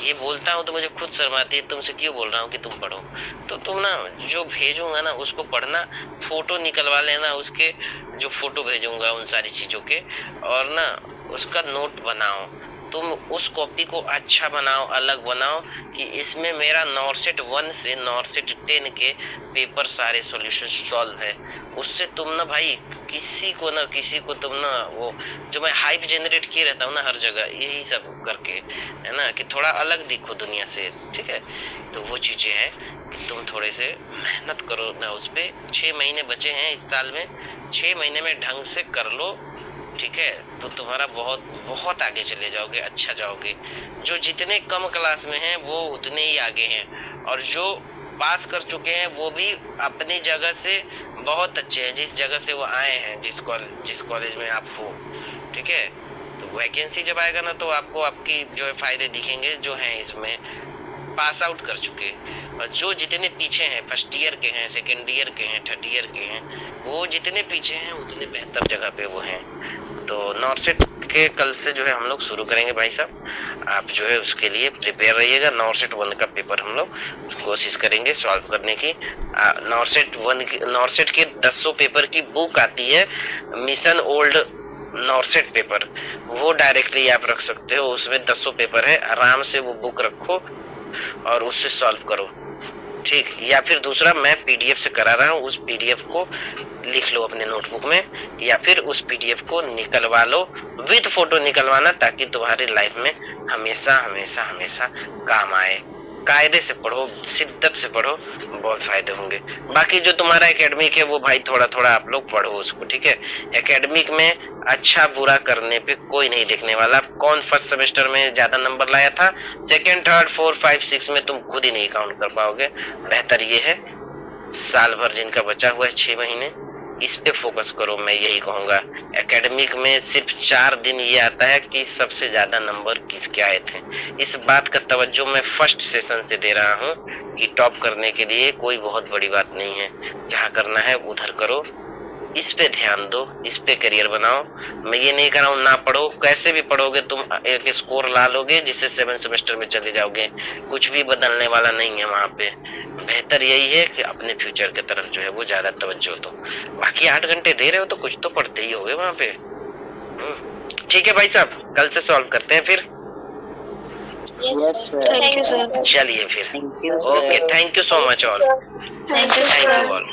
ये बोलता हूँ तो मुझे खुद शर्म आती है, तुमसे क्यों बोल रहा हूँ कि तुम पढ़ो। तो तुम ना जो भेजूंगा ना उसको पढ़ना, फोटो निकलवा लेना उसके, जो फोटो भेजूंगा उन सारी चीजों के, और ना उसका नोट बनाओ। तुम उस कॉपी को अच्छा बनाओ, अलग बनाओ कि इसमें मेरा नॉर्सेट 1 से नॉर्सेट 10 के पेपर सारे सॉल्यूशन सॉल्व है। उससे तुम ना भाई किसी को तुम ना वो जो मैं हाइप जनरेट किए रहता हूँ ना हर जगह, यही सब करके, है ना, कि थोड़ा अलग दिखो दुनिया से, ठीक है। तो वो चीजें हैं कि तुम थोड़े से मेहनत करो ना उस पे। 6 महीने बचे हैं इस साल में, 6 महीने में ढंग से कर लो, ठीक है। तो तुम्हारा बहुत बहुत आगे चले जाओगे, अच्छा जाओगे। जो जितने कम क्लास में हैं वो उतने ही आगे हैं, और जो पास कर चुके हैं वो भी अपनी जगह से बहुत अच्छे हैं, जिस जगह से वो आए हैं, जिस कॉलेज में आप हो, ठीक है। तो वैकेंसी जब आएगा ना तो आपको आपकी जो है फायदे दिखेंगे जो हैं इसमें पास आउट कर चुके। और जो जितने पीछे हैं, फर्स्ट ईयर के हैं, सेकेंड ईयर के हैं, थर्ड ईयर के हैं, वो जितने पीछे हैं उतने बेहतर जगह पे वो हैं। तो नॉर्सेट के कल से जो है हम लोग शुरू करेंगे भाई साहब, आप जो है उसके लिए प्रिपेयर रहिएगा। नॉर्सेट 1 का पेपर हम लोग कोशिश करेंगे सॉल्व करने की। नॉर्सेट के 10 पेपर की बुक आती है, मिशन ओल्ड नॉर्सेट पेपर, वो डायरेक्टली आप रख सकते हो। उसमें 10 पेपर है, आराम से वो बुक रखो और उससे सॉल्व करो, ठीक। या फिर दूसरा मैं पीडीएफ से करा रहा हूँ, उस पीडीएफ को लिख लो अपने नोटबुक में, या फिर उस पीडीएफ को निकलवा लो, विद फोटो निकलवाना, ताकि तुम्हारी लाइफ में हमेशा हमेशा हमेशा काम आए। कायदे से पढ़ो, शिद्दत से पढ़ो, बहुत फायदे होंगे। बाकी जो तुम्हारा एकेडमिक है वो भाई थोड़ा थोड़ा आप लोग पढ़ो उसको, ठीक है। एकेडमिक में अच्छा बुरा करने पे कोई नहीं देखने वाला। कौन फर्स्ट सेमेस्टर में ज्यादा नंबर लाया था, सेकेंड, थर्ड, 4, 5, 6 में तुम खुद ही नहीं काउंट कर पाओगे। बेहतर ये है साल भर जिनका बचा हुआ है 6 महीने, इस पे फोकस करो, मैं यही कहूंगा। एकेडमिक में सिर्फ 4 दिन ये आता है कि सबसे ज्यादा नंबर किसके आए थे। इस बात का तवज्जो मैं फर्स्ट सेशन से दे रहा हूँ कि टॉप करने के लिए कोई बहुत बड़ी बात नहीं है, जहाँ करना है उधर करो, इस पे ध्यान दो, इस पे करियर बनाओ। मैं ये नहीं कर रहा हूँ ना पढ़ो, कैसे भी पढ़ोगे तुम एक स्कोर ला लोगे जिससे 7 सेमेस्टर में चले जाओगे, कुछ भी बदलने वाला नहीं है वहाँ पे। बेहतर यही है कि अपने फ्यूचर की तरफ जो है वो ज्यादा तवज्जो दो। बाकी 8 घंटे दे रहे हो तो कुछ तो पढ़ते ही होगे वहाँ पे। ठीक है भाई साहब, कल से सॉल्व करते हैं फिर। Thank you sir. चलिए फिर, okay, thank you so much all, thank you all.